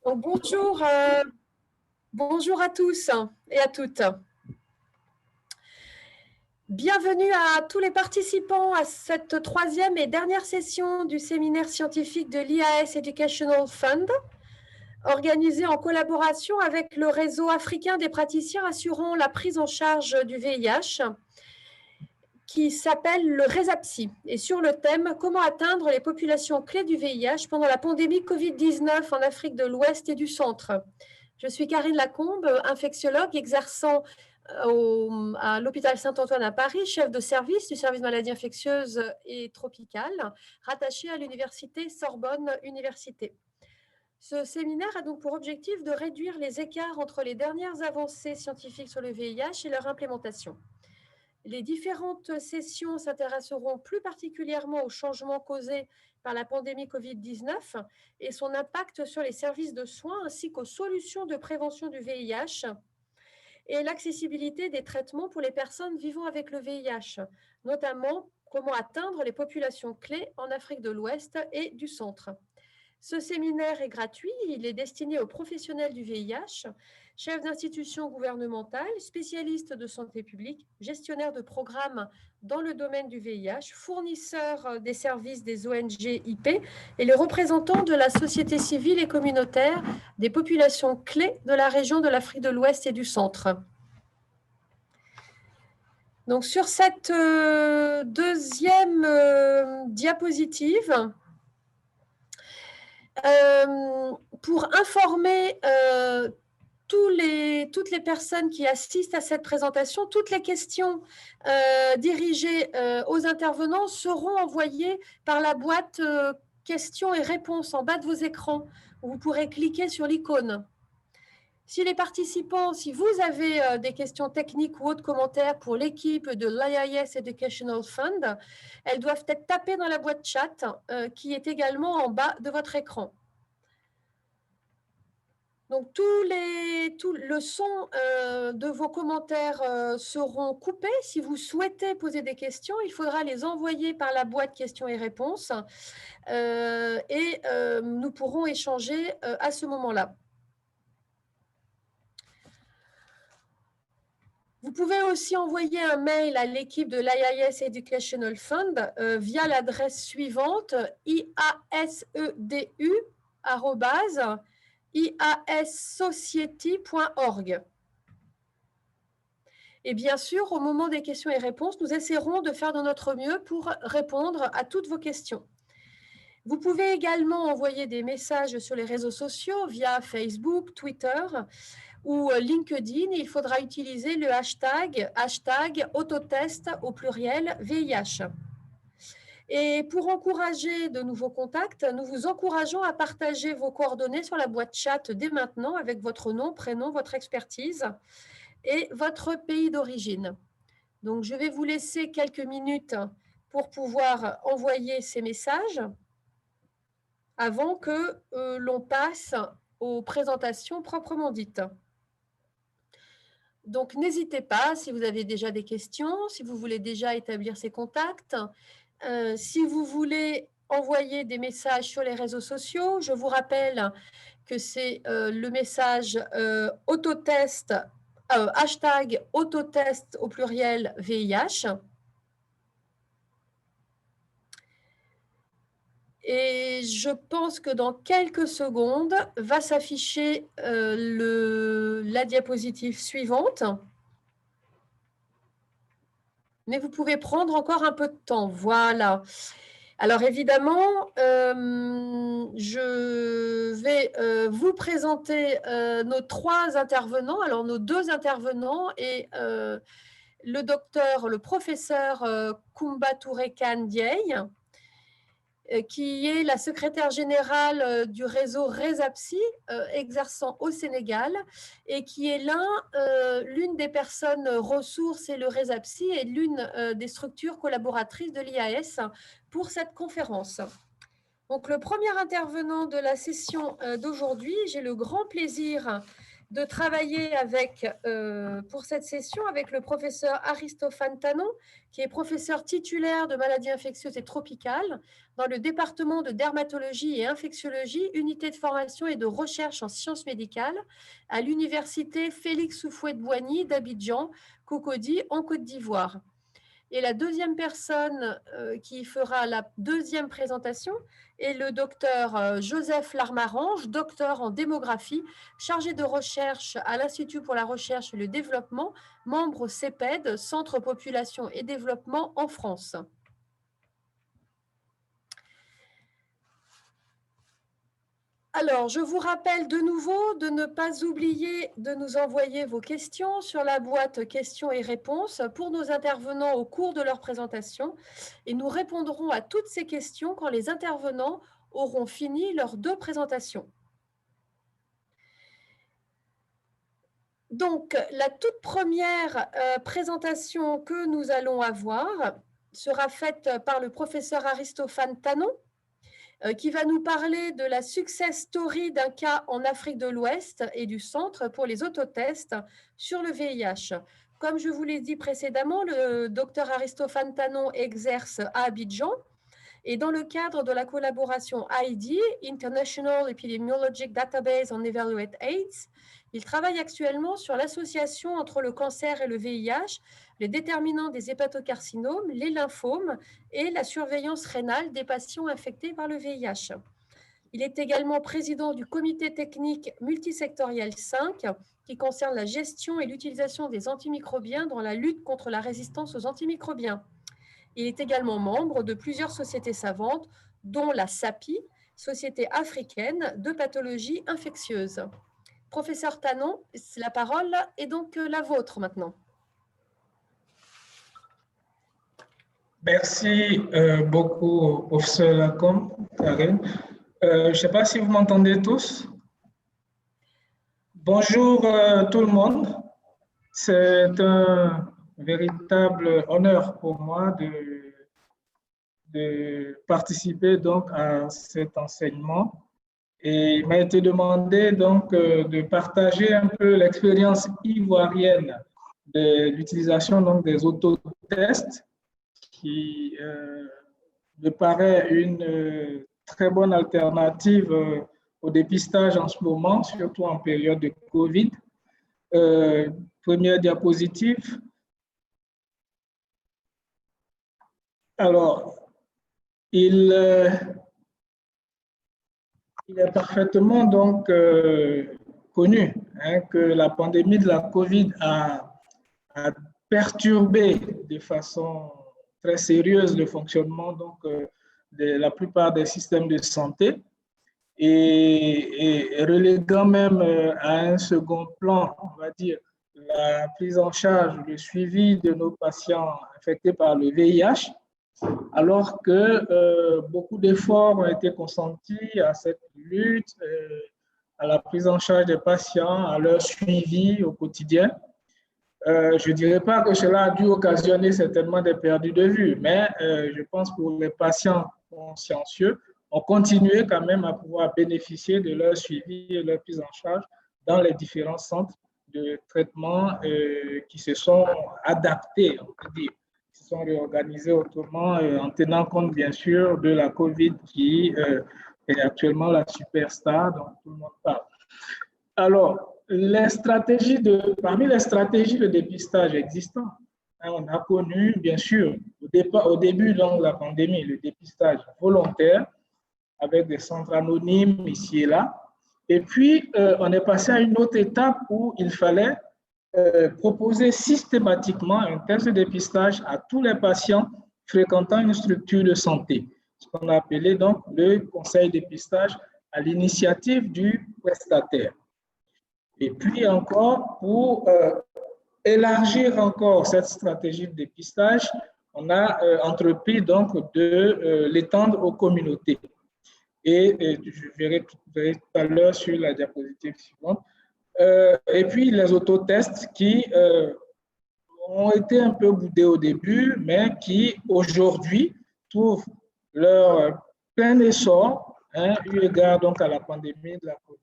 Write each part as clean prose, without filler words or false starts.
Donc, bonjour à tous et à toutes. Bienvenue à tous les participants à cette troisième et dernière session du séminaire scientifique de l'IAS Educational Fund, organisé en collaboration avec le réseau africain des praticiens assurant la prise en charge du VIH, qui s'appelle le RESAPSI, et sur le thème « Comment atteindre les populations clés du VIH pendant la pandémie Covid-19 en Afrique de l'Ouest et du Centre ». Je suis Karine Lacombe, infectiologue exerçant à l'hôpital Saint-Antoine à Paris, chef de service du service maladies infectieuses et tropicales, rattaché à l'université Sorbonne Université. Ce séminaire a donc pour objectif de réduire les écarts entre les dernières avancées scientifiques sur le VIH et leur implémentation. Les différentes sessions s'intéresseront plus particulièrement aux changements causés par la pandémie Covid-19 et son impact sur les services de soins ainsi qu'aux solutions de prévention du VIH et l'accessibilité des traitements pour les personnes vivant avec le VIH, notamment comment atteindre les populations clés en Afrique de l'Ouest et du Centre. Ce séminaire est gratuit, il est destiné aux professionnels du VIH, chefs d'institutions gouvernementales, spécialistes de santé publique, gestionnaires de programmes dans le domaine du VIH, fournisseurs des services des ONG IP et les représentants de la société civile et communautaire des populations clés de la région de l'Afrique de l'Ouest et du Centre. Donc, sur cette deuxième diapositive, pour informer toutes les personnes qui assistent à cette présentation, toutes les questions dirigées aux intervenants seront envoyées par la boîte questions et réponses en bas de vos écrans, où vous pourrez cliquer sur l'icône. Si les participants, si vous avez des questions techniques ou autres commentaires pour l'équipe de l'IAS Educational Fund, elles doivent être tapées dans la boîte chat qui est également en bas de votre écran. Donc, tout le son de vos commentaires seront coupés. Si vous souhaitez poser des questions, il faudra les envoyer par la boîte questions et réponses et nous pourrons échanger à ce moment-là. Vous pouvez aussi envoyer un mail à l'équipe de l'IAS Educational Fund via l'adresse suivante iasedu@iassociety.org. Et bien sûr, au moment des questions et réponses, nous essaierons de faire de notre mieux pour répondre à toutes vos questions. Vous pouvez également envoyer des messages sur les réseaux sociaux via Facebook, Twitter ou LinkedIn. Il faudra utiliser le hashtag autotest au pluriel VIH. Et pour encourager de nouveaux contacts, nous vous encourageons à partager vos coordonnées sur la boîte chat dès maintenant avec votre nom, prénom, votre expertise et votre pays d'origine. Donc, je vais vous laisser quelques minutes pour pouvoir envoyer ces messages avant que l'on passe aux présentations proprement dites. Donc, n'hésitez pas si vous avez déjà des questions, si vous voulez déjà établir ces contacts, si vous voulez envoyer des messages sur les réseaux sociaux. Je vous rappelle que c'est le message autotest, hashtag autotest au pluriel VIH. Et je pense que dans quelques secondes, va s'afficher la diapositive suivante. Mais vous pouvez prendre encore un peu de temps. Voilà. Alors évidemment, je vais vous présenter nos trois intervenants. Alors nos deux intervenants et le professeur Koumba Touré Kane Dieye, qui est la secrétaire générale du réseau RESAPSI, exerçant au Sénégal, et qui est l'une des personnes ressources et le RESAPSI est l'une des structures collaboratrices de l'IAS pour cette conférence. Donc, le premier intervenant de la session d'aujourd'hui, j'ai le grand plaisir de travailler avec, pour cette session avec le professeur Aristophane Tanon, qui est professeur titulaire de maladies infectieuses et tropicales dans le département de dermatologie et infectiologie, unité de formation et de recherche en sciences médicales à l'université Félix Houphouët-Boigny d'Abidjan, Cocody, en Côte d'Ivoire. Et la deuxième personne qui fera la deuxième présentation est le docteur Joseph Larmarange, docteur en démographie, chargé de recherche à l'Institut pour la recherche et le développement, membre CEPED, Centre Population et Développement en France. Alors, je vous rappelle de nouveau de ne pas oublier de nous envoyer vos questions sur la boîte questions et réponses pour nos intervenants au cours de leur présentation et nous répondrons à toutes ces questions quand les intervenants auront fini leurs deux présentations. Donc, la toute première présentation que nous allons avoir sera faite par le professeur Aristophane Tanon, qui va nous parler de la success story d'un cas en Afrique de l'Ouest et du Centre pour les autotests sur le VIH. Comme je vous l'ai dit précédemment, le docteur Aristophane Tanon exerce à Abidjan et dans le cadre de la collaboration IDE, International Epidemiologic Database on Evaluate AIDS, il travaille actuellement sur l'association entre le cancer et le VIH, les déterminants des hépatocarcinomes, les lymphomes et la surveillance rénale des patients infectés par le VIH. Il est également président du comité technique multisectoriel 5 qui concerne la gestion et l'utilisation des antimicrobiens dans la lutte contre la résistance aux antimicrobiens. Il est également membre de plusieurs sociétés savantes, dont la SAPI, Société africaine de pathologie infectieuse. Professeur Tanon, la parole est donc la vôtre maintenant. Merci beaucoup, professeur Lacombe, Karine. Je ne sais pas si vous m'entendez tous. Bonjour tout le monde. C'est un véritable honneur pour moi de participer donc à cet enseignement. Et il m'a été demandé donc de partager un peu l'expérience ivoirienne de l'utilisation donc des autotests qui me paraît une très bonne alternative au dépistage en ce moment, surtout en période de Covid. Première diapositive. Alors, il est parfaitement donc connu que la pandémie de la Covid a perturbé de façon très sérieuse le fonctionnement donc, de la plupart des systèmes de santé et reléguant même à un second plan, on va dire, la prise en charge, le suivi de nos patients infectés par le VIH, alors que beaucoup d'efforts ont été consentis à cette lutte, à la prise en charge des patients, à leur suivi au quotidien. Je ne dirais pas que cela a dû occasionner certainement des perdus de vue, mais je pense que pour les patients consciencieux, on continuait quand même à pouvoir bénéficier de leur suivi et leur prise en charge dans les différents centres de traitement qui se sont adaptés, on peut dire, qui se sont réorganisés autrement en tenant compte bien sûr de la COVID qui est actuellement la superstar dont tout le monde parle. Alors, parmi les stratégies de dépistage existantes, on a connu, bien sûr, au début de la pandémie, le dépistage volontaire avec des centres anonymes ici et là. Et puis, on est passé à une autre étape où il fallait proposer systématiquement un test de dépistage à tous les patients fréquentant une structure de santé, ce qu'on a appelé donc le conseil de dépistage à l'initiative du prestataire. Et puis encore, pour élargir encore cette stratégie de dépistage, on a entrepris donc de l'étendre aux communautés. Et je verrai tout à l'heure sur la diapositive suivante. Et puis les autotests qui ont été un peu boudés au début, mais qui aujourd'hui trouvent leur plein essor, eu égard donc à la pandémie de la COVID.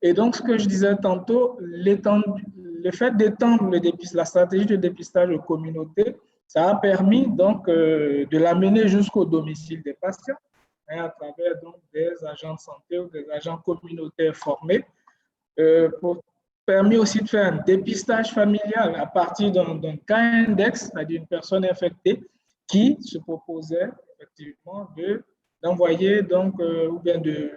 Et donc, ce que je disais tantôt, le fait d'étendre la stratégie de dépistage aux communautés, ça a permis donc de l'amener jusqu'au domicile des patients, hein, à travers donc des agents de santé ou des agents communautaires formés, permis aussi de faire un dépistage familial à partir d'un cas index, c'est-à-dire une personne infectée qui se proposait effectivement d'envoyer donc ou bien de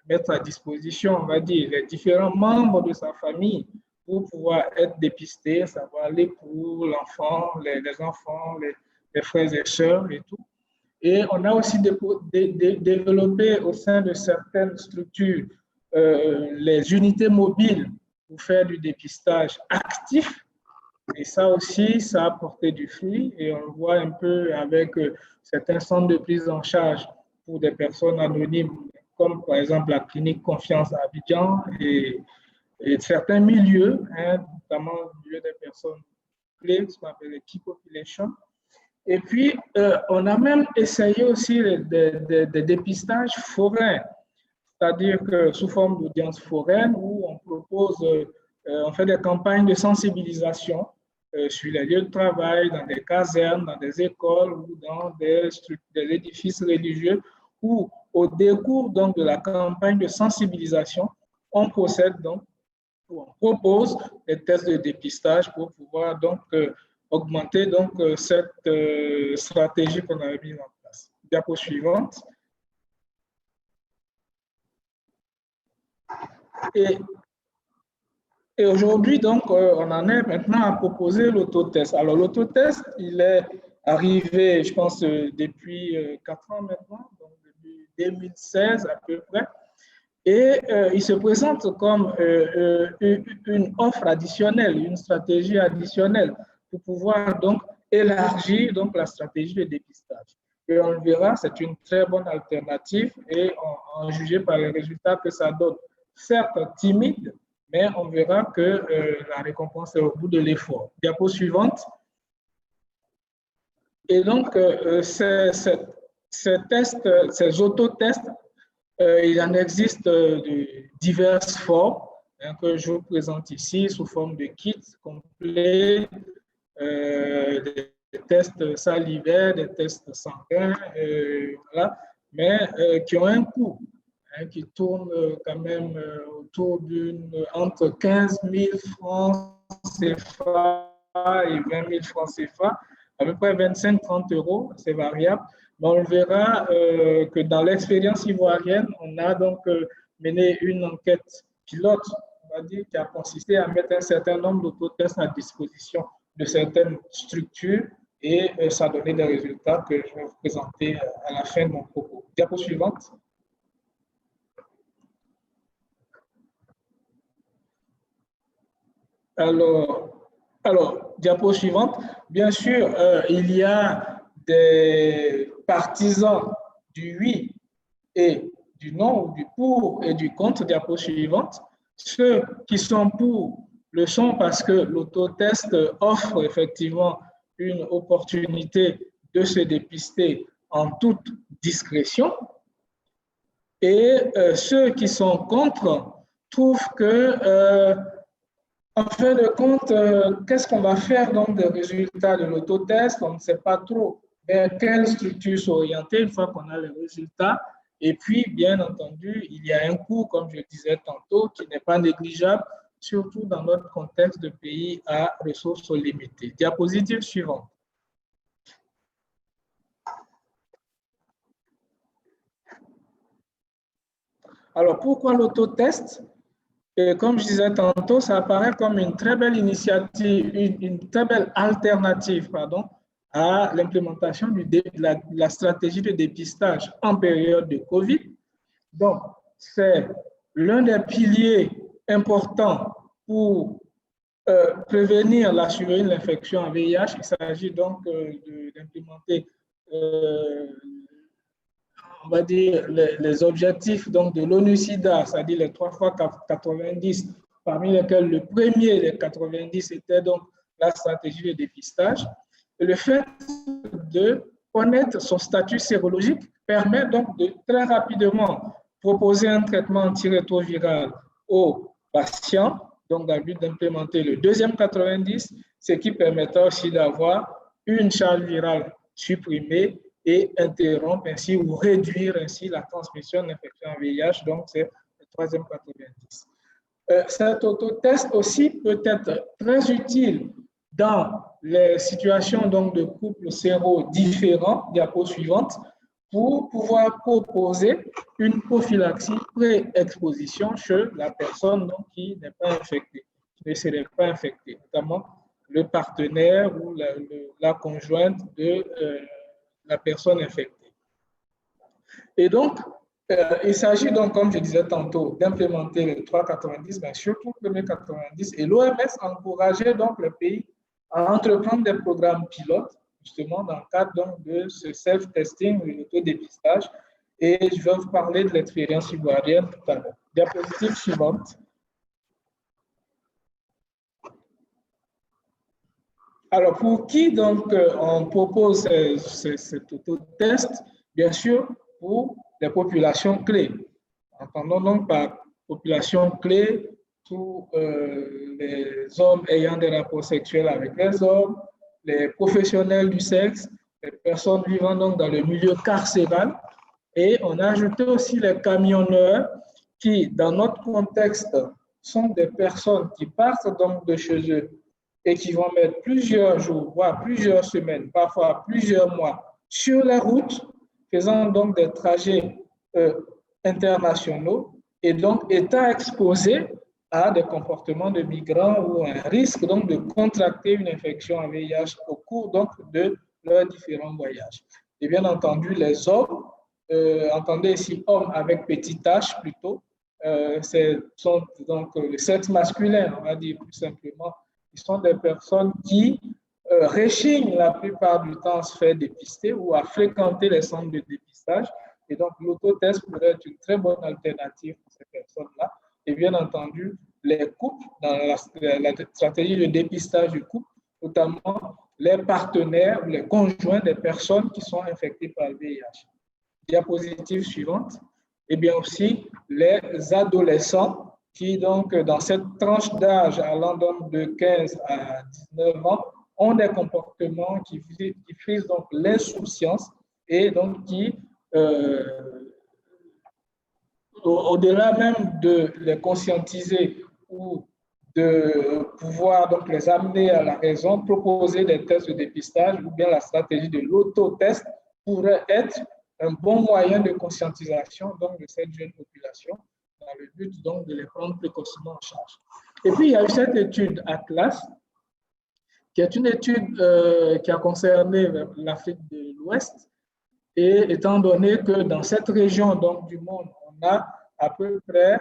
mettre à disposition, on va dire, les différents membres de sa famille pour pouvoir être dépistés, savoir l'époux, l'enfant, les enfants, les frères et sœurs et tout. Et on a aussi développé au sein de certaines structures les unités mobiles pour faire du dépistage actif. Et ça aussi, ça a porté du fruit. Et on le voit un peu avec certains centres de prise en charge pour des personnes anonymes, comme par exemple la clinique Confiance à Abidjan et certains milieux, hein, notamment le milieu des personnes clés, ce qu'on appelle les key populations. Et puis, on a même essayé aussi des dépistages forains, c'est-à-dire que sous forme d'audience foraine, où on propose, on fait des campagnes de sensibilisation sur les lieux de travail, dans des casernes, dans des écoles ou dans des édifices religieux, où au décours donc, de la campagne de sensibilisation, on procède donc, on propose des tests de dépistage pour pouvoir donc augmenter donc cette stratégie qu'on avait mise en place. Diapo suivante. Et aujourd'hui, donc, on en est maintenant à proposer l'autotest. Alors, l'autotest, il est arrivé, je pense, depuis 4 ans maintenant, donc depuis 2016 à peu près. Et il se présente comme une offre additionnelle, une stratégie additionnelle pour pouvoir donc élargir donc, la stratégie de dépistage. Et on le verra, c'est une très bonne alternative et en juger par les résultats que ça donne. Certes timide, mais on verra que la récompense est au bout de l'effort. Diapo suivante. Et donc, ces tests, ces autotests, il en existe de diverses formes hein, que je vous présente ici sous forme de kits complets, des tests salivaires, des tests sanguins, voilà, mais qui ont un coût, hein, qui tourne quand même autour entre 15 000 francs CFA et 20 000 francs CFA, à peu près 25-30 €, c'est variable. Mais on verra que dans l'expérience ivoirienne, on a donc mené une enquête pilote, on va dire, qui a consisté à mettre un certain nombre d'autotests à disposition de certaines structures et ça a donné des résultats que je vais vous présenter à la fin de mon propos. Diapo suivante. Alors, diapo suivante. Bien sûr, il y a des partisans du oui et du non, ou du pour et du contre. Diapo suivante. Ceux qui sont pour le sont parce que l'autotest offre effectivement une opportunité de se dépister en toute discrétion. Et ceux qui sont contre trouvent que en fin de compte, qu'est-ce qu'on va faire donc des résultats de l'autotest? On ne sait pas trop vers quelle structure s'orienter une fois qu'on a les résultats. Et puis, bien entendu, il y a un coût, comme je disais tantôt, qui n'est pas négligeable, surtout dans notre contexte de pays à ressources limitées. Diapositive suivante. Alors, pourquoi l'autotest? Comme je disais tantôt, ça apparaît comme une très belle initiative, une très belle alternative, pardon, à l'implémentation de la stratégie de dépistage en période de Covid. Donc, c'est l'un des piliers importants pour prévenir la survenue de l'infection en VIH. Il s'agit donc d'implémenter on va dire, les objectifs donc, de l'ONU-SIDA, c'est-à-dire les 3 fois 90, parmi lesquels le premier des 90 était donc la stratégie de dépistage. Et le fait de connaître son statut sérologique permet donc de très rapidement proposer un traitement antirétroviral aux patients, donc dans le but d'implémenter le deuxième 90, ce qui permettra aussi d'avoir une charge virale supprimée et interrompre ainsi ou réduire ainsi la transmission d'infection en VIH, donc c'est le troisième 90. Cet autotest aussi peut être très utile dans les situations donc, de couples séro-différents, diapo suivante, pour pouvoir proposer une prophylaxie pré-exposition chez la personne donc, qui n'est pas infectée, qui ne serait pas infectée, notamment le partenaire ou la conjointe de la personne infectée. Et donc, il s'agit donc, comme je disais tantôt, d'implémenter le 3,90, mais surtout le 90. Et l'OMS encourageait donc le pays à entreprendre des programmes pilotes, justement dans le cadre donc, de ce self-testing, l'autodépistage. Et je vais vous parler de l'expérience ivoirienne tout à l'heure. Diapositive suivante. Alors, pour qui donc on propose cet autotest? Bien sûr, pour les populations clés. Entendons donc par population clé tous les hommes ayant des rapports sexuels avec les hommes, les professionnels du sexe, les personnes vivant donc dans le milieu carcéral. Et on a ajouté aussi les camionneurs qui, dans notre contexte, sont des personnes qui partent donc de chez eux et qui vont mettre plusieurs jours, voire plusieurs semaines, parfois plusieurs mois sur la route, faisant donc des trajets internationaux et donc étant exposés à des comportements de migrants ou un risque donc de contracter une infection en VIH au cours donc de leurs différents voyages. Et bien entendu, les hommes, entendez ici hommes avec petit h plutôt, sont donc le sexe masculin, on va dire plus simplement. Ils sont des personnes qui réchignent la plupart du temps à se faire dépister ou à fréquenter les centres de dépistage. Et donc, l'autotest pourrait être une très bonne alternative pour ces personnes-là. Et bien entendu, les couples, dans la stratégie de dépistage du couple, notamment les partenaires ou les conjoints des personnes qui sont infectées par le VIH. Diapositive suivante. Et bien aussi, les adolescents qui, donc, dans cette tranche d'âge allant donc de 15 à 19 ans, ont des comportements qui frisent donc l'insouciance et donc qui, au-delà même de les conscientiser ou de pouvoir donc les amener à la raison, proposer des tests de dépistage ou bien la stratégie de l'autotest pourrait être un bon moyen de conscientisation donc, de cette jeune population dans le but donc de les prendre précocement en charge. Et puis, il y a eu cette étude Atlas, qui est une étude qui a concerné l'Afrique de l'Ouest. Et étant donné que dans cette région donc, du monde, on a à peu près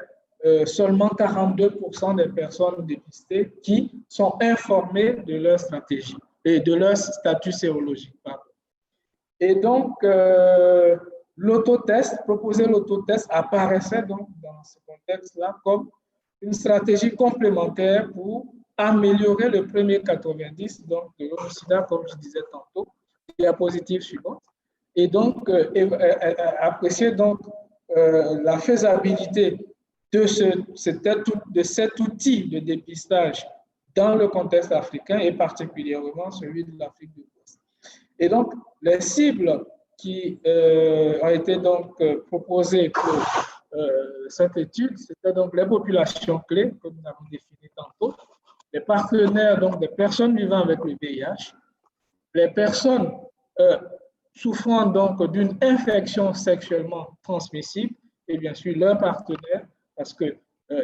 seulement 42% des personnes dépistées qui sont informées de leur stratégie et de leur statut sérologique. Pardon. Et donc, proposer l'autotest apparaissait donc dans ce contexte-là comme une stratégie complémentaire pour améliorer le premier 90, donc de l'homo-sida, comme je disais tantôt, diapositive suivante, et donc apprécier donc la faisabilité de cet outil de dépistage dans le contexte africain et particulièrement celui de l'Afrique de l'Ouest. Et donc, les cibles qui ont été donc proposées pour cette étude, c'était donc les populations clés, comme nous avons défini tantôt, les partenaires, donc des personnes vivant avec le VIH, les personnes souffrant donc d'une infection sexuellement transmissible et bien sûr leurs partenaires, parce que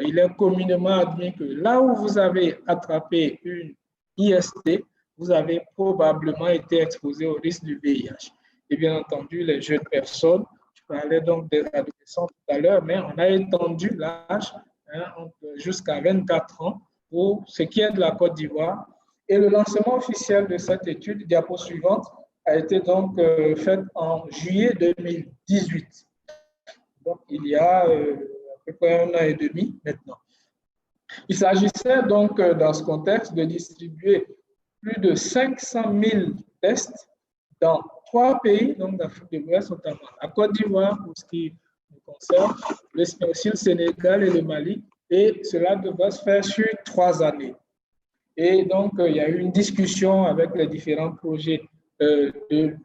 il est communément admis que là où vous avez attrapé une IST, vous avez probablement été exposé au risque du VIH. Et bien entendu, les jeunes personnes, je parlais donc des adolescents tout à l'heure, mais on a étendu l'âge jusqu'à 24 ans pour ce qui est de la Côte d'Ivoire. Et le lancement officiel de cette étude, diapo suivante, a été donc fait en juillet 2018. Donc, il y a à peu près 1 an et demi maintenant. Il s'agissait donc, dans ce contexte, de distribuer plus de 500 000 tests dans 3 pays, donc d'Afrique de l'Ouest, notamment la Côte d'Ivoire, pour ce qui nous concerne, mais aussi le Sénégal et le Mali, et cela devrait se faire sur 3 années. Et donc, il y a eu une discussion avec les différents projets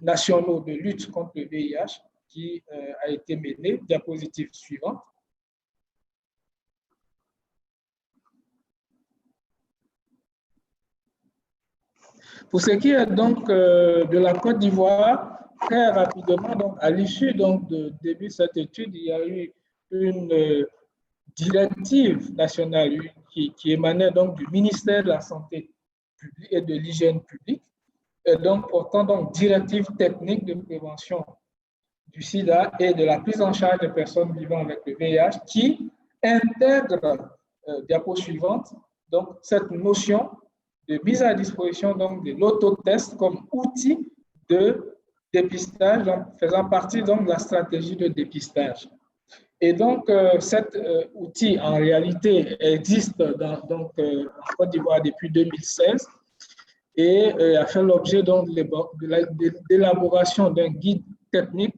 nationaux de lutte contre le VIH qui a été menée. Diapositive suivante. Pour ce qui est donc de la Côte d'Ivoire, très rapidement, donc, à l'issue de début de cette étude, il y a eu une directive nationale qui émanait donc du ministère de la Santé publique et de l'Hygiène publique, et donc portant donc directive technique de prévention du sida et de la prise en charge des personnes vivant avec le VIH qui intègre, diapo suivante, donc cette notion de mise à disposition donc, de l'autotest comme outil de dépistage, donc, faisant partie donc, de la stratégie de dépistage. Et donc, cet outil, en réalité, existe en Côte d'Ivoire depuis 2016 et a fait l'objet de l'élaboration d'un guide technique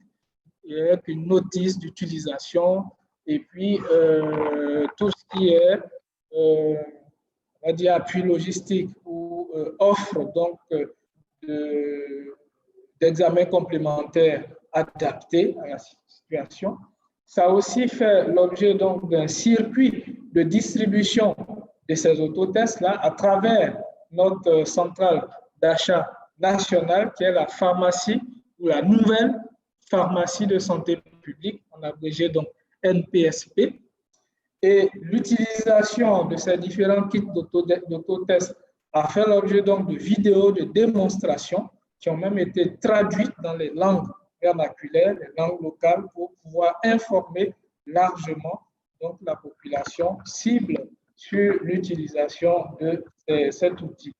avec une notice d'utilisation et puis tout ce qui est on va dire appui logistique ou offre donc d'examens complémentaires adaptés à la situation. Ça a aussi fait l'objet donc d'un circuit de distribution de ces autotests-là à travers notre centrale d'achat nationale qui est la pharmacie ou la nouvelle pharmacie de santé publique, en abrégé donc NPSP. Et l'utilisation de ces différents kits d'autotest a fait l'objet donc de vidéos de démonstration qui ont même été traduites dans les langues vernaculaires, les langues locales, pour pouvoir informer largement donc, la population cible sur l'utilisation de cet outil.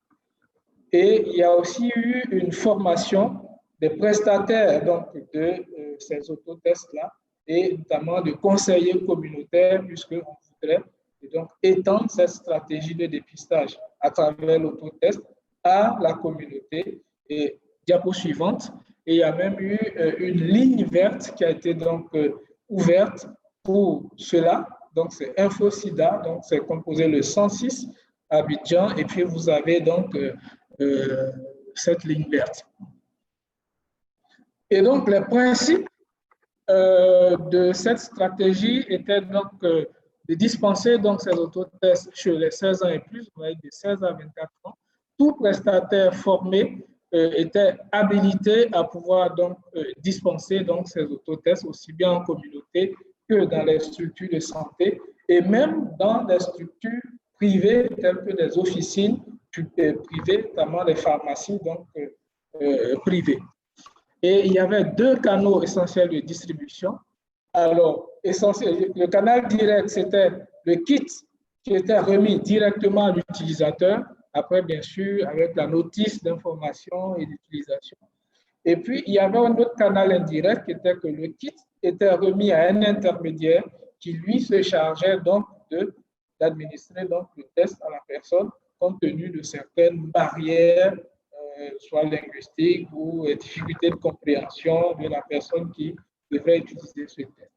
Et il y a aussi eu une formation des prestataires donc, de ces autotests-là, et notamment de conseillers communautaires, puisqu'on voudrait donc étendre cette stratégie de dépistage à travers l'autotest à la communauté. Et diapo suivante, et il y a même eu une ligne verte qui a été donc ouverte pour cela. Donc c'est InfoSida, donc c'est composé le 106 à Abidjan, et puis vous avez donc cette ligne verte. Et donc les principes de cette stratégie était donc de dispenser donc ces autotests chez les 16 ans et plus, vous voyez, de 16 à 24 ans. Tout prestataire formé était habilité à pouvoir donc dispenser donc ces autotests aussi bien en communauté que dans les structures de santé et même dans des structures privées telles que des officines privées, notamment les pharmacies donc privées. Et il y avait 2 canaux essentiels de distribution. Alors, le canal direct, c'était le kit qui était remis directement à l'utilisateur, après, bien sûr, avec la notice d'information et d'utilisation. Et puis, il y avait un autre canal indirect qui était que le kit était remis à un intermédiaire qui, lui, se chargeait donc d'administrer donc le test à la personne compte tenu de certaines barrières soit linguistique ou difficulté de compréhension de la personne qui devrait utiliser ce test.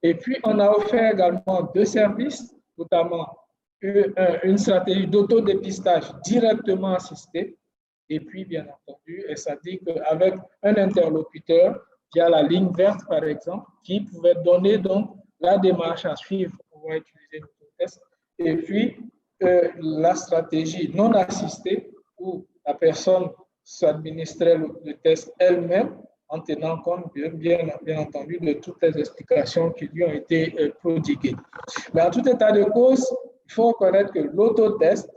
Et puis, on a offert également 2 services, notamment une stratégie d'autodépistage directement assistée, et puis, bien entendu, ça dit qu'avec un interlocuteur, via la ligne verte, par exemple, qui pouvait donner donc la démarche à suivre pour pouvoir utiliser le test, et puis la stratégie non assistée, où la personne s'administrait le test elle-même en tenant compte, bien entendu, de toutes les explications qui lui ont été prodiguées. Mais en tout état de cause, il faut reconnaître que l'autotest,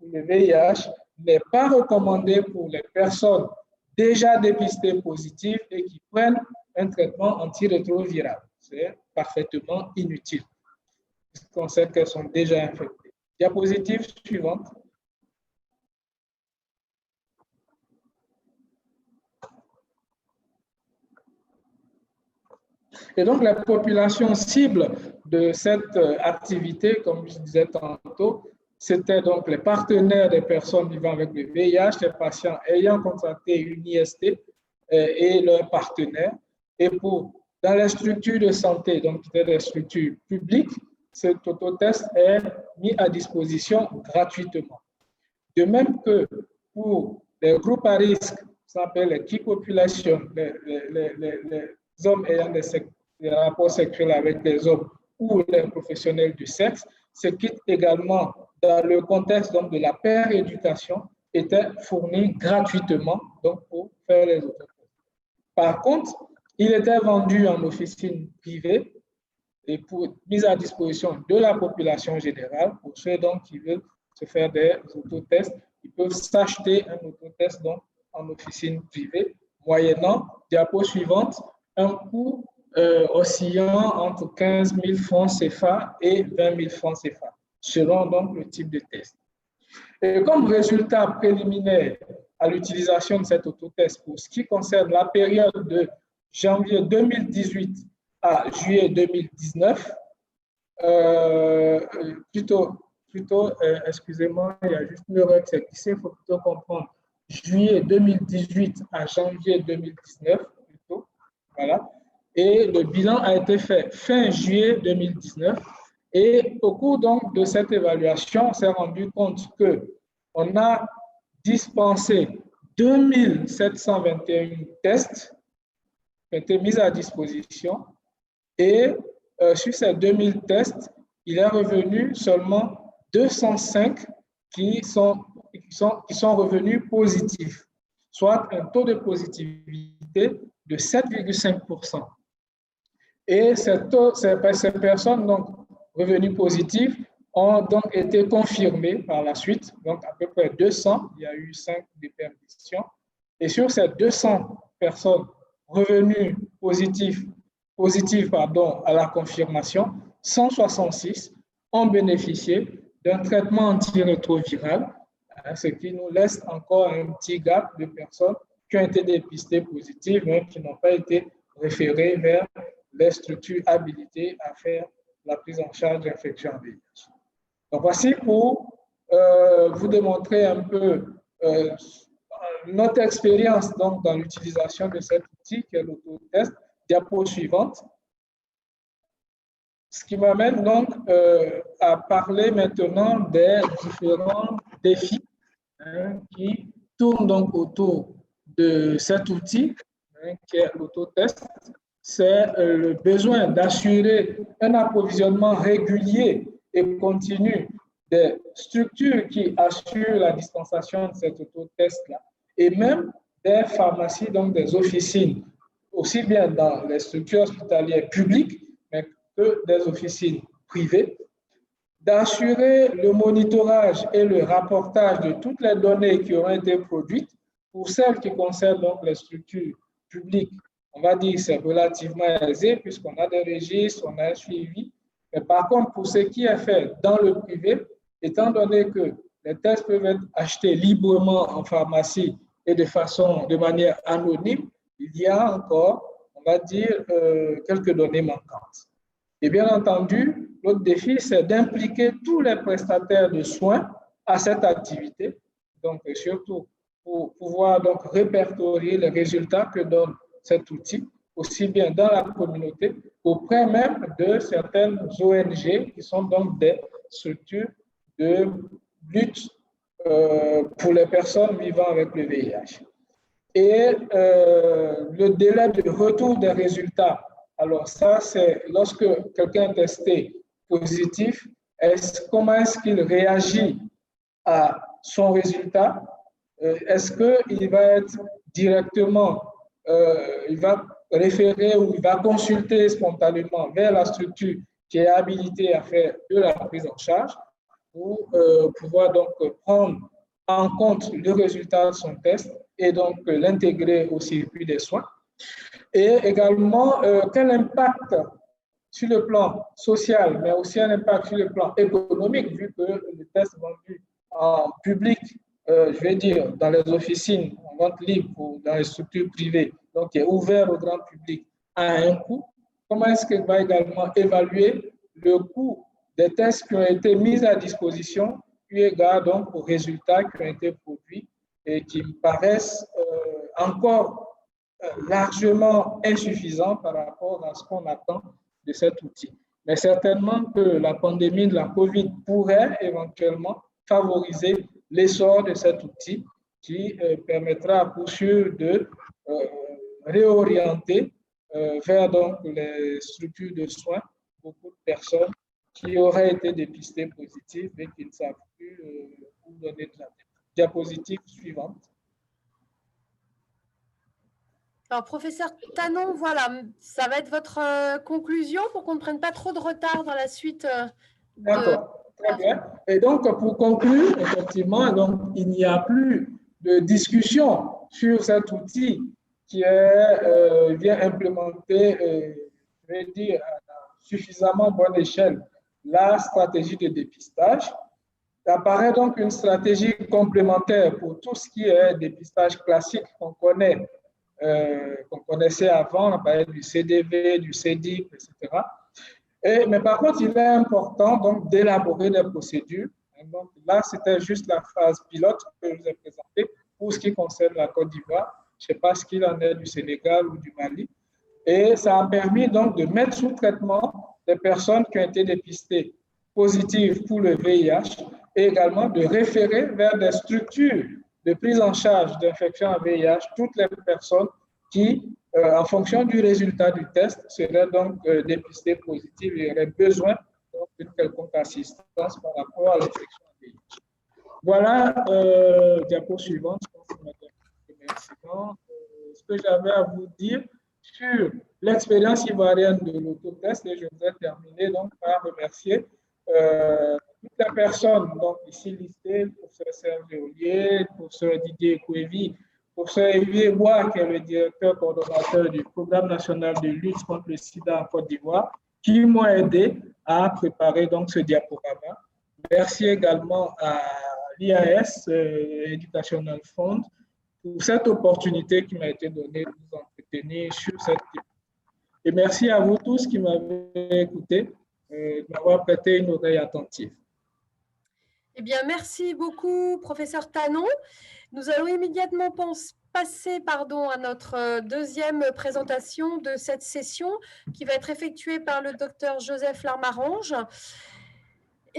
le VIH, n'est pas recommandé pour les personnes déjà dépistées positives et qui prennent un traitement antirétroviral. C'est parfaitement inutile, puisqu'on sait qu'elles sont déjà infectées. Diapositive suivante. Et donc, la population cible de cette activité, comme je disais tantôt, c'était donc les partenaires des personnes vivant avec le VIH, les patients ayant contracté une IST et leurs partenaires. Et dans les structures de santé, donc qui étaient des structures publiques, cet autotest est mis à disposition gratuitement. De même que pour les groupes à risque, ça s'appelle les key populations, les hommes ayant des rapports sexuels avec les hommes ou les professionnels du sexe, ce kit également, dans le contexte donc, de la péréducation, était fourni gratuitement donc, pour faire les autotests. Par contre, il était vendu en officine privée et pour mise à disposition de la population générale. Pour ceux donc, qui veulent se faire des autotests, ils peuvent s'acheter un autotest donc, en officine privée, moyennant, diapo suivante, un coût oscillant entre 15 000 francs CFA et 20 000 francs CFA, selon donc le type de test. Et comme résultat préliminaire à l'utilisation de cet autotest pour ce qui concerne la période de janvier 2018 à juillet 2019, excusez-moi, il y a juste une erreur qui s'est glissée, il faut plutôt comprendre juillet 2018 à janvier 2019, plutôt, voilà. Et le bilan a été fait fin juillet 2019. Et au cours donc de cette évaluation, on s'est rendu compte qu'on a dispensé 2721 tests qui ont été mis à disposition. Et sur ces 2000 tests, il est revenu seulement 205 qui sont revenus positifs, soit un taux de positivité de 7,5%. Et ces personnes donc, revenues positives ont donc été confirmées par la suite, donc à peu près 200, il y a eu 5 déperditions. Et sur ces 200 personnes revenues positives à la confirmation, 166 ont bénéficié d'un traitement antirétroviral, ce qui nous laisse encore un petit gap de personnes qui ont été dépistées positives, mais qui n'ont pas été référées vers les structures habilitées à faire la prise en charge d'infections en VIH. Donc, voici pour vous démontrer un peu notre expérience donc, dans l'utilisation de cet outil qui est l'autotest. Diapo suivante. Ce qui m'amène donc à parler maintenant des différents défis qui tournent donc autour de cet outil qui est l'autotest. C'est le besoin d'assurer un approvisionnement régulier et continu des structures qui assurent la dispensation de cet autotest-là et même des pharmacies, donc des officines, aussi bien dans les structures hospitalières publiques mais que des officines privées, d'assurer le monitorage et le rapportage de toutes les données qui auront été produites. Pour celles qui concernent donc les structures publiques, on va dire que c'est relativement aisé puisqu'on a des registres, on a un suivi. Mais par contre, pour ce qui est fait dans le privé, étant donné que les tests peuvent être achetés librement en pharmacie et de manière anonyme, il y a encore, on va dire, quelques données manquantes. Et bien entendu, l'autre défi, c'est d'impliquer tous les prestataires de soins à cette activité, donc surtout pour pouvoir donc répertorier les résultats que donne cet outil, aussi bien dans la communauté auprès même de certaines ONG qui sont donc des structures de lutte pour les personnes vivant avec le VIH. Et le délai de retour des résultats, alors ça c'est lorsque quelqu'un est testé positif, comment est-ce qu'il réagit à son résultat? Est-ce qu'il va être directement, il va référer ou il va consulter spontanément vers la structure qui est habilitée à faire de la prise en charge pour pouvoir donc prendre en compte le résultat de son test et donc l'intégrer au circuit des soins. Et également, quel impact sur le plan social, mais aussi un impact sur le plan économique, vu que le test vendu en public, je vais dire, dans les officines, en vente libre ou dans les structures privées, donc qui est ouvert au grand public, à un coût. Comment est-ce qu'il va également évaluer le coût des tests qui ont été mis à disposition, eu égard donc aux résultats qui ont été produits et qui me paraissent encore largement insuffisants par rapport à ce qu'on attend de cet outil. mais certainement que la pandémie de la COVID pourrait éventuellement favoriser l'essor de cet outil qui permettra à poursuivre de réorienter vers donc les structures de soins beaucoup de personnes qui auraient été dépistées positives et qui ne savent plus où donner de la diapositive suivante. Alors, professeur Tanon, voilà, ça va être votre conclusion pour qu'on ne prenne pas trop de retard dans la suite. D'accord, très bien. Et donc, pour conclure, effectivement, donc, il n'y a plus de discussion sur cet outil qui est bien implémenté, je vais dire, à suffisamment bonne échelle, la stratégie de dépistage. Il apparaît donc une stratégie complémentaire pour tout ce qui est dépistage classique qu'on connaissait avant, on parlait du CDV, du CDIP, etc. Mais par contre, il est important donc d'élaborer des procédures. Donc là, c'était juste la phase pilote que je vous ai présentée pour ce qui concerne la Côte d'Ivoire. Je ne sais pas ce qu'il en est du Sénégal ou du Mali. Et ça a permis donc de mettre sous traitement des personnes qui ont été dépistées positives pour le VIH et également de référer vers des structures de prise en charge d'infection à VIH toutes les personnes qui, en fonction du résultat du test, seraient donc dépistées positives et auraient besoin d'une quelconque assistance par rapport à l'infection à VIH. Voilà, diapo suivante. Ce que j'avais à vous dire sur l'expérience ivoirienne de l'autotest, et je voudrais terminer donc par remercier toutes les personnes donc ici listées, professeur Serge Ollier, professeur Didier Kouevi, professeur Olivier Bois, qui est le directeur coordonnateur du programme national de lutte contre le sida en Côte d'Ivoire, qui m'ont aidé à préparer donc ce diaporama. Merci également à l'IAS, Educational Fund, pour cette opportunité qui m'a été donnée de vous entretenir sur cette question. Et merci à vous tous qui m'avez écouté, de m'avoir prêté une oreille attentive. Eh bien, merci beaucoup, professeur Tanon. Nous allons immédiatement passer à notre deuxième présentation de cette session qui va être effectuée par le docteur Joseph Larmarange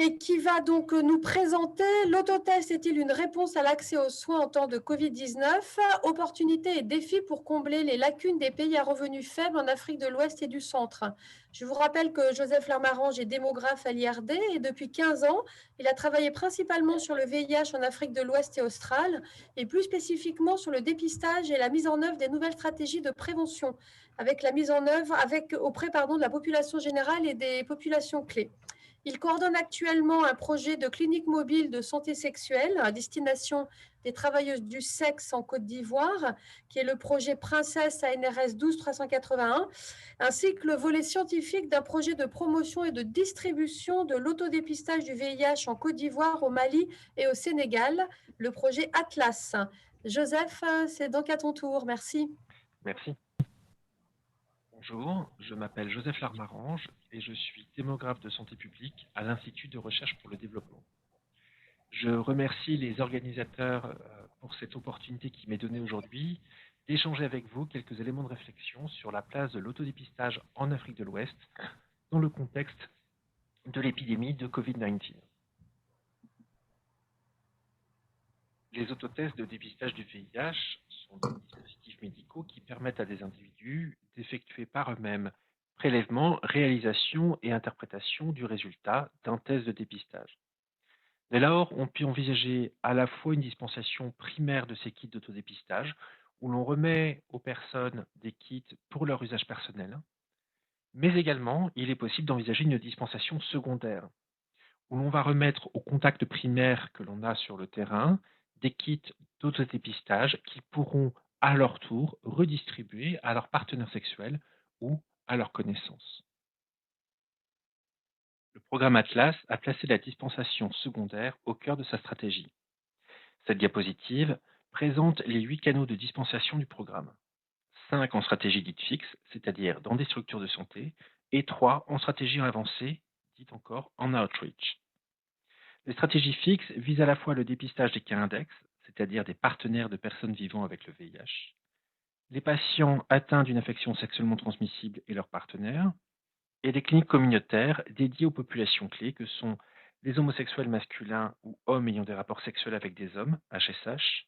et qui va donc nous présenter l'autotest est-il une réponse à l'accès aux soins en temps de Covid-19, opportunités et défis pour combler les lacunes des pays à revenus faibles en Afrique de l'Ouest et du Centre. Je vous rappelle que Joseph Larmarange est démographe à l'IRD et depuis 15 ans, il a travaillé principalement sur le VIH en Afrique de l'Ouest et australe et plus spécifiquement sur le dépistage et la mise en œuvre des nouvelles stratégies de prévention avec la mise en œuvre auprès de la population générale et des populations clés. Il coordonne actuellement un projet de clinique mobile de santé sexuelle à destination des travailleuses du sexe en Côte d'Ivoire, qui est le projet Princesse ANRS 12381, ainsi que le volet scientifique d'un projet de promotion et de distribution de l'autodépistage du VIH en Côte d'Ivoire, au Mali et au Sénégal, le projet Atlas. Joseph, c'est donc à ton tour. Merci. Merci. Bonjour, je m'appelle Joseph Larmarange et je suis démographe de santé publique à l'Institut de recherche pour le développement. Je remercie les organisateurs pour cette opportunité qui m'est donnée aujourd'hui d'échanger avec vous quelques éléments de réflexion sur la place de l'autodépistage en Afrique de l'Ouest dans le contexte de l'épidémie de Covid-19. Les autotests de dépistage du VIH sont des dispositifs médicaux qui permettent à des individus d'effectuer par eux-mêmes prélèvement, réalisation et interprétation du résultat d'un test de dépistage. Dès lors, on peut envisager à la fois une dispensation primaire de ces kits d'autodépistage, où l'on remet aux personnes des kits pour leur usage personnel, mais également, il est possible d'envisager une dispensation secondaire, où l'on va remettre au contact primaire que l'on a sur le terrain des kits d'autodépistage qui pourront à leur tour redistribuer à leurs partenaires sexuels ou à leurs connaissances. Le programme Atlas a placé la dispensation secondaire au cœur de sa stratégie. Cette diapositive présente les 8 canaux de dispensation du programme. 5 en stratégie dite fixe, c'est-à-dire dans des structures de santé, et 3 en stratégie avancée, dite encore en outreach. Les stratégies fixes visent à la fois le dépistage des cas index, c'est-à-dire des partenaires de personnes vivant avec le VIH, les patients atteints d'une infection sexuellement transmissible et leurs partenaires, et des cliniques communautaires dédiées aux populations clés que sont les homosexuels masculins ou hommes ayant des rapports sexuels avec des hommes, HSH,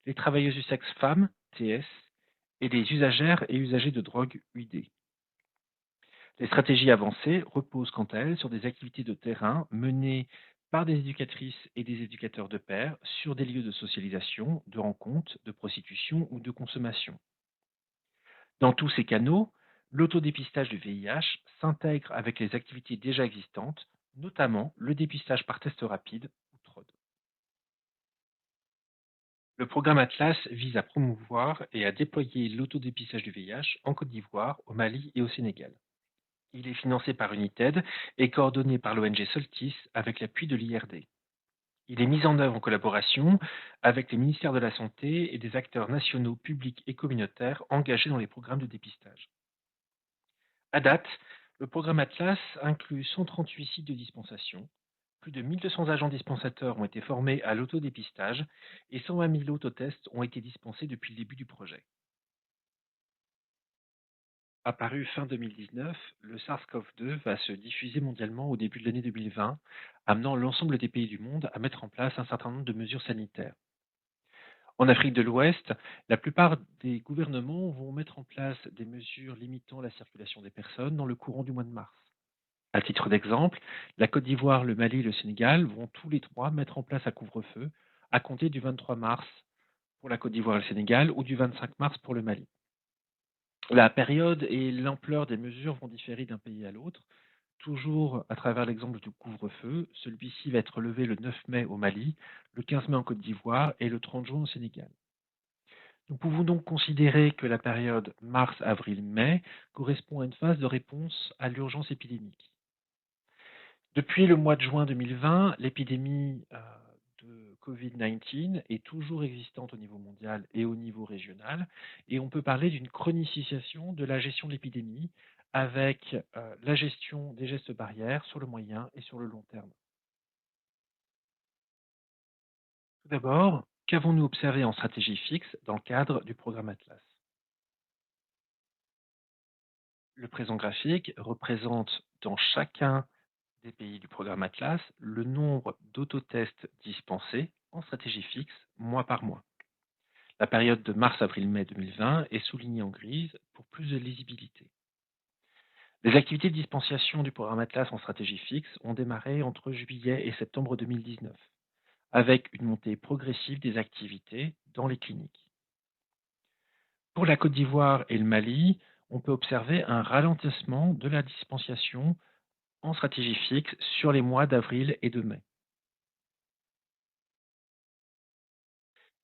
les travailleuses du sexe femmes, TS, et les usagères et usagers de drogue, UD. Les stratégies avancées reposent quant à elles sur des activités de terrain menées par des éducatrices et des éducateurs de pairs sur des lieux de socialisation, de rencontres, de prostitution ou de consommation. Dans tous ces canaux, l'autodépistage du VIH s'intègre avec les activités déjà existantes, notamment le dépistage par test rapide ou TROD. Le programme Atlas vise à promouvoir et à déployer l'autodépistage du VIH en Côte d'Ivoire, au Mali et au Sénégal. Il est financé par United et coordonné par l'ONG Soltis avec l'appui de l'IRD. Il est mis en œuvre en collaboration avec les ministères de la Santé et des acteurs nationaux, publics et communautaires engagés dans les programmes de dépistage. À date, le programme Atlas inclut 138 sites de dispensation. Plus de 1200 agents dispensateurs ont été formés à l'autodépistage et 120 000 autotests ont été dispensés depuis le début du projet. Apparu fin 2019, le SARS-CoV-2 va se diffuser mondialement au début de l'année 2020, amenant l'ensemble des pays du monde à mettre en place un certain nombre de mesures sanitaires. En Afrique de l'Ouest, la plupart des gouvernements vont mettre en place des mesures limitant la circulation des personnes dans le courant du mois de mars. À titre d'exemple, la Côte d'Ivoire, le Mali et le Sénégal vont tous les trois mettre en place un couvre-feu à compter du 23 mars pour la Côte d'Ivoire et le Sénégal ou du 25 mars pour le Mali. La période et l'ampleur des mesures vont différer d'un pays à l'autre. Toujours à travers l'exemple du couvre-feu, celui-ci va être levé le 9 mai au Mali, le 15 mai en Côte d'Ivoire et le 30 juin au Sénégal. Nous pouvons donc considérer que la période mars, avril, mai correspond à une phase de réponse à l'urgence épidémique. Depuis le mois de juin 2020, l'épidémie de Covid-19 est toujours existante au niveau mondial et au niveau régional, et on peut parler d'une chronicisation de la gestion de l'épidémie avec la gestion des gestes barrières sur le moyen et sur le long terme. Tout d'abord, qu'avons-nous observé en stratégie fixe dans le cadre du programme Atlas? Le présent graphique représente dans chacun des pays du programme Atlas le nombre d'autotests dispensés en stratégie fixe mois par mois. La période de mars-avril-mai 2020 est soulignée en grise pour plus de lisibilité. Les activités de dispensation du programme Atlas en stratégie fixe ont démarré entre juillet et septembre 2019, avec une montée progressive des activités dans les cliniques. Pour la Côte d'Ivoire et le Mali, on peut observer un ralentissement de la dispensation en stratégie fixe sur les mois d'avril et de mai.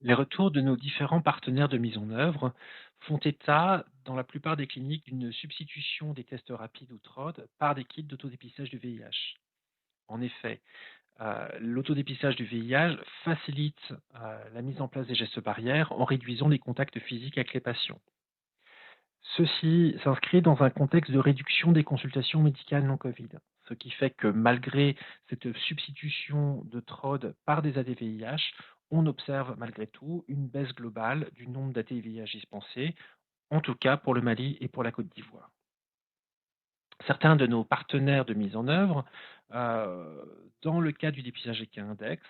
Les retours de nos différents partenaires de mise en œuvre font état, dans la plupart des cliniques, d'une substitution des tests rapides ou TROD par des kits d'autodépistage du VIH. En effet, l'autodépistage du VIH facilite la mise en place des gestes barrières en réduisant les contacts physiques avec les patients. Ceci s'inscrit dans un contexte de réduction des consultations médicales non Covid, ce qui fait que malgré cette substitution de TROD par des AD-VIH, on observe malgré tout une baisse globale du nombre d'AD-VIH dispensés, en tout cas pour le Mali et pour la Côte d'Ivoire. Certains de nos partenaires de mise en œuvre, dans le cadre du dépistage EK Index,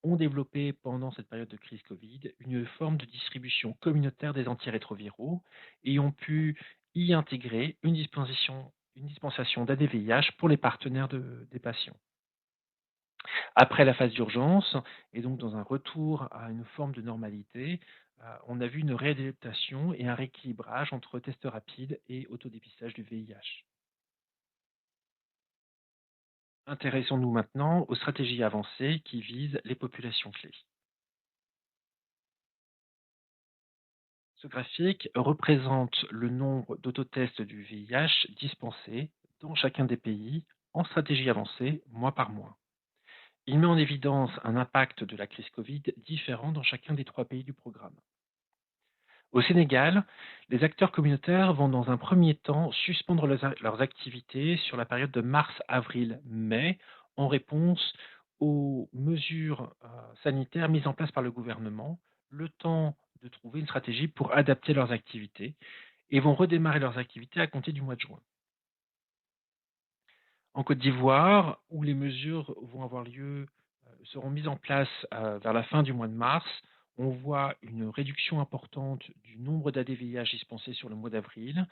ont développé pendant cette période de crise Covid une forme de distribution communautaire des antirétroviraux et ont pu y intégrer une dispensation d'AD-VIH pour les partenaires des patients. Après la phase d'urgence, et donc dans un retour à une forme de normalité, on a vu une réadaptation et un rééquilibrage entre tests rapides et autodépistage du VIH. Intéressons-nous maintenant aux stratégies avancées qui visent les populations clés. Ce graphique représente le nombre d'autotests du VIH dispensés dans chacun des pays en stratégie avancée mois par mois. Il met en évidence un impact de la crise Covid différent dans chacun des 3 pays du programme. Au Sénégal, les acteurs communautaires vont dans un premier temps suspendre leurs activités sur la période de mars, avril, mai en réponse aux mesures sanitaires mises en place par le gouvernement, le temps de trouver une stratégie pour adapter leurs activités et vont redémarrer leurs activités à compter du mois de juin. En Côte d'Ivoire, où les mesures vont avoir lieu, seront mises en place vers la fin du mois de mars, on voit une réduction importante du nombre d'ADVIH dispensés sur le mois d'avril,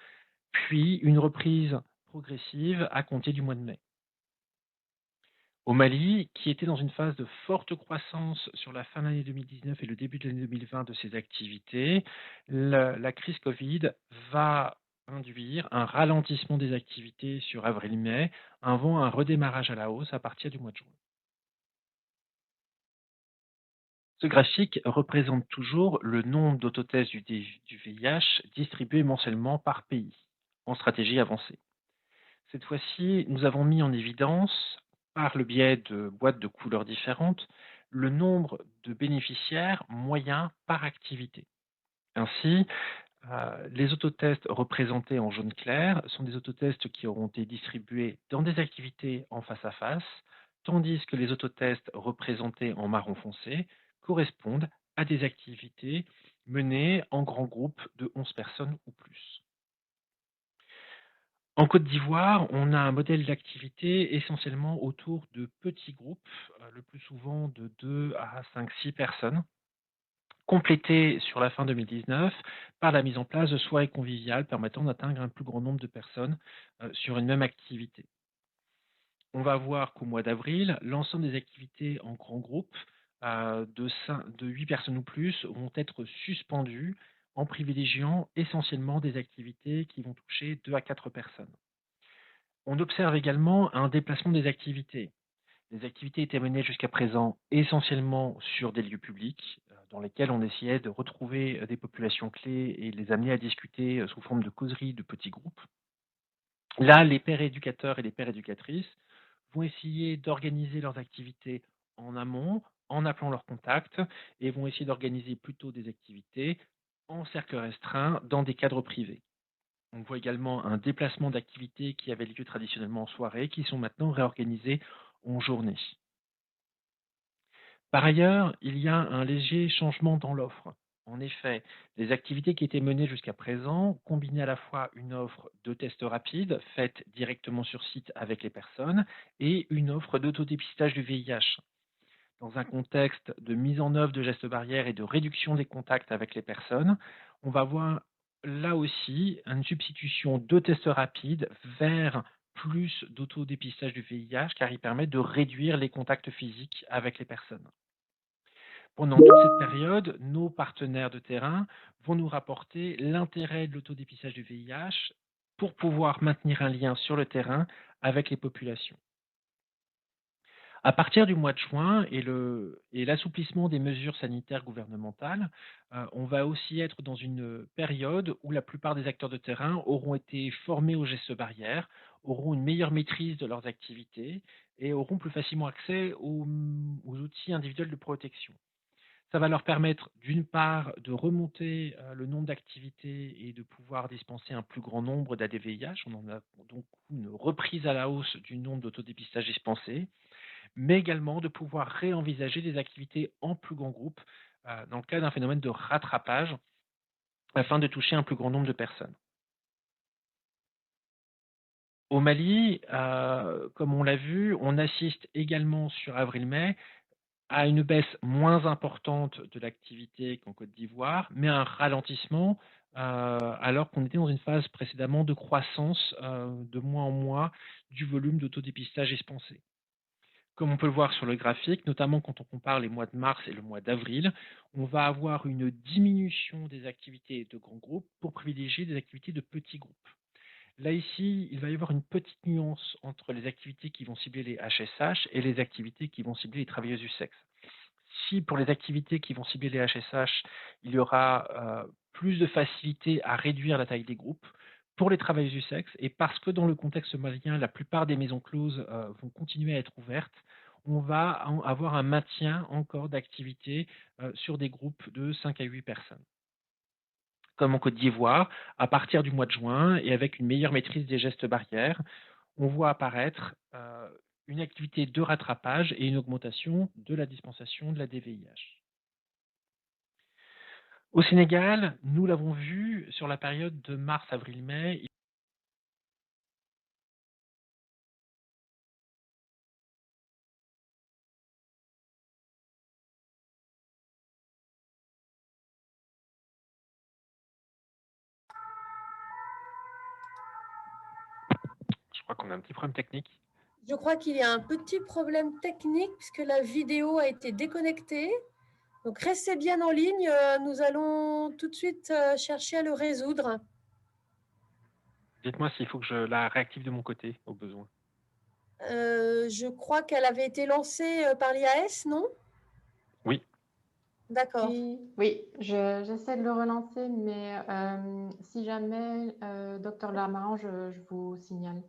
puis une reprise progressive à compter du mois de mai. Au Mali, qui était dans une phase de forte croissance sur la fin de l'année 2019 et le début de l'année 2020 de ses activités, la crise Covid va induire un ralentissement des activités sur avril-mai, avant un redémarrage à la hausse à partir du mois de juin. Ce graphique représente toujours le nombre d'autotests du VIH distribués mensuellement par pays, en stratégie avancée. Cette fois-ci, nous avons mis en évidence, par le biais de boîtes de couleurs différentes, le nombre de bénéficiaires moyens par activité. Ainsi, les autotests représentés en jaune clair sont des autotests qui auront été distribués dans des activités en face à face, tandis que les autotests représentés en marron foncé correspondent à des activités menées en grands groupes de 11 personnes ou plus. En Côte d'Ivoire, on a un modèle d'activité essentiellement autour de petits groupes, le plus souvent de 2 à 5, 6 personnes, complétés sur la fin 2019 par la mise en place de soirées conviviales permettant d'atteindre un plus grand nombre de personnes sur une même activité. On va voir qu'au mois d'avril, l'ensemble des activités en grands groupes de 8 personnes ou plus vont être suspendues en privilégiant essentiellement des activités qui vont toucher 2 à 4 personnes. On observe également un déplacement des activités. Les activités étaient menées jusqu'à présent essentiellement sur des lieux publics, dans lesquels on essayait de retrouver des populations clés et les amener à discuter sous forme de causeries de petits groupes. Là, les pères éducateurs et les pères éducatrices vont essayer d'organiser leurs activités en amont, en appelant leurs contacts, et vont essayer d'organiser plutôt des activités en cercle restreint dans des cadres privés. On voit également un déplacement d'activités qui avaient lieu traditionnellement en soirée, qui sont maintenant réorganisées en journée. Par ailleurs, il y a un léger changement dans l'offre. En effet, les activités qui étaient menées jusqu'à présent combinaient à la fois une offre de tests rapides faite directement sur site avec les personnes et une offre d'autodépistage du VIH. Dans un contexte de mise en œuvre de gestes barrières et de réduction des contacts avec les personnes, on va voir là aussi une substitution de tests rapides vers plus d'autodépistage du VIH car il permet de réduire les contacts physiques avec les personnes. Pendant toute cette période, nos partenaires de terrain vont nous rapporter l'intérêt de l'autodépistage du VIH pour pouvoir maintenir un lien sur le terrain avec les populations. À partir du mois de juin et l'assouplissement des mesures sanitaires gouvernementales, on va aussi être dans une période où la plupart des acteurs de terrain auront été formés aux gestes barrières, auront une meilleure maîtrise de leurs activités et auront plus facilement accès aux outils individuels de protection. Ça va leur permettre, d'une part, de remonter le nombre d'activités et de pouvoir dispenser un plus grand nombre d'ADVIH. On en a donc une reprise à la hausse du nombre d'autodépistages dispensés, mais également de pouvoir réenvisager des activités en plus grand groupe dans le cadre d'un phénomène de rattrapage afin de toucher un plus grand nombre de personnes. Au Mali, comme on l'a vu, on assiste également sur avril-mai à une baisse moins importante de l'activité qu'en Côte d'Ivoire, mais un ralentissement alors qu'on était dans une phase précédemment de croissance de mois en mois du volume d'autodépistage dispensé. Comme on peut le voir sur le graphique, notamment quand on compare les mois de mars et le mois d'avril, on va avoir une diminution des activités de grands groupes pour privilégier des activités de petits groupes. Là, ici, il va y avoir une petite nuance entre les activités qui vont cibler les HSH et les activités qui vont cibler les travailleuses du sexe. Si pour les activités qui vont cibler les HSH, il y aura plus de facilité à réduire la taille des groupes, pour les travailleuses du sexe, et parce que dans le contexte malien, la plupart des maisons closes vont continuer à être ouvertes, on va avoir un maintien encore d'activité sur des groupes de 5 à 8 personnes. Comme en Côte d'Ivoire, à partir du mois de juin, et avec une meilleure maîtrise des gestes barrières, on voit apparaître une activité de rattrapage et une augmentation de la dispensation de la DVIH. Au Sénégal, nous l'avons vu sur la période de mars, avril, mai, crois qu'on a un petit problème technique. Je crois qu'il y a un petit problème technique puisque la vidéo a été déconnectée. Donc, restez bien en ligne. Nous allons tout de suite chercher à le résoudre. Dites-moi s'il faut que je la réactive de mon côté, au besoin. Je crois qu'elle avait été lancée par l'IAS, non? Oui. D'accord. Oui, j'essaie de le relancer, mais si jamais, docteur Lamarin, je vous signale.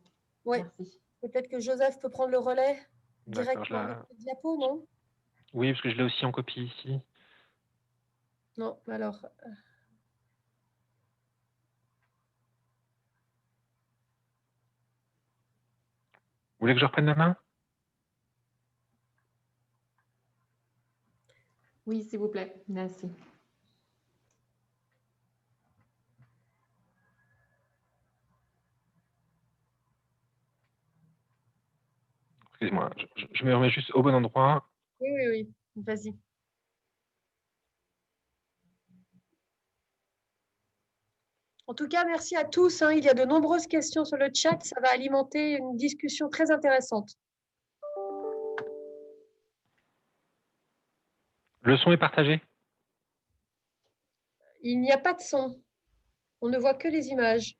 Oui. Merci. Peut-être que Joseph peut prendre le relais D'accord, directement avec le diapo, non? Oui, parce que je l'ai aussi en copie ici. Non, alors. Vous voulez que je reprenne la main? Oui, s'il vous plaît. Merci. Excusez-moi, je me remets juste au bon endroit. Oui, oui, oui. Vas-y. En tout cas, merci à tous. Il y a de nombreuses questions sur le chat. Ça va alimenter une discussion très intéressante. Le son est partagé? Il n'y a pas de son. On ne voit que les images.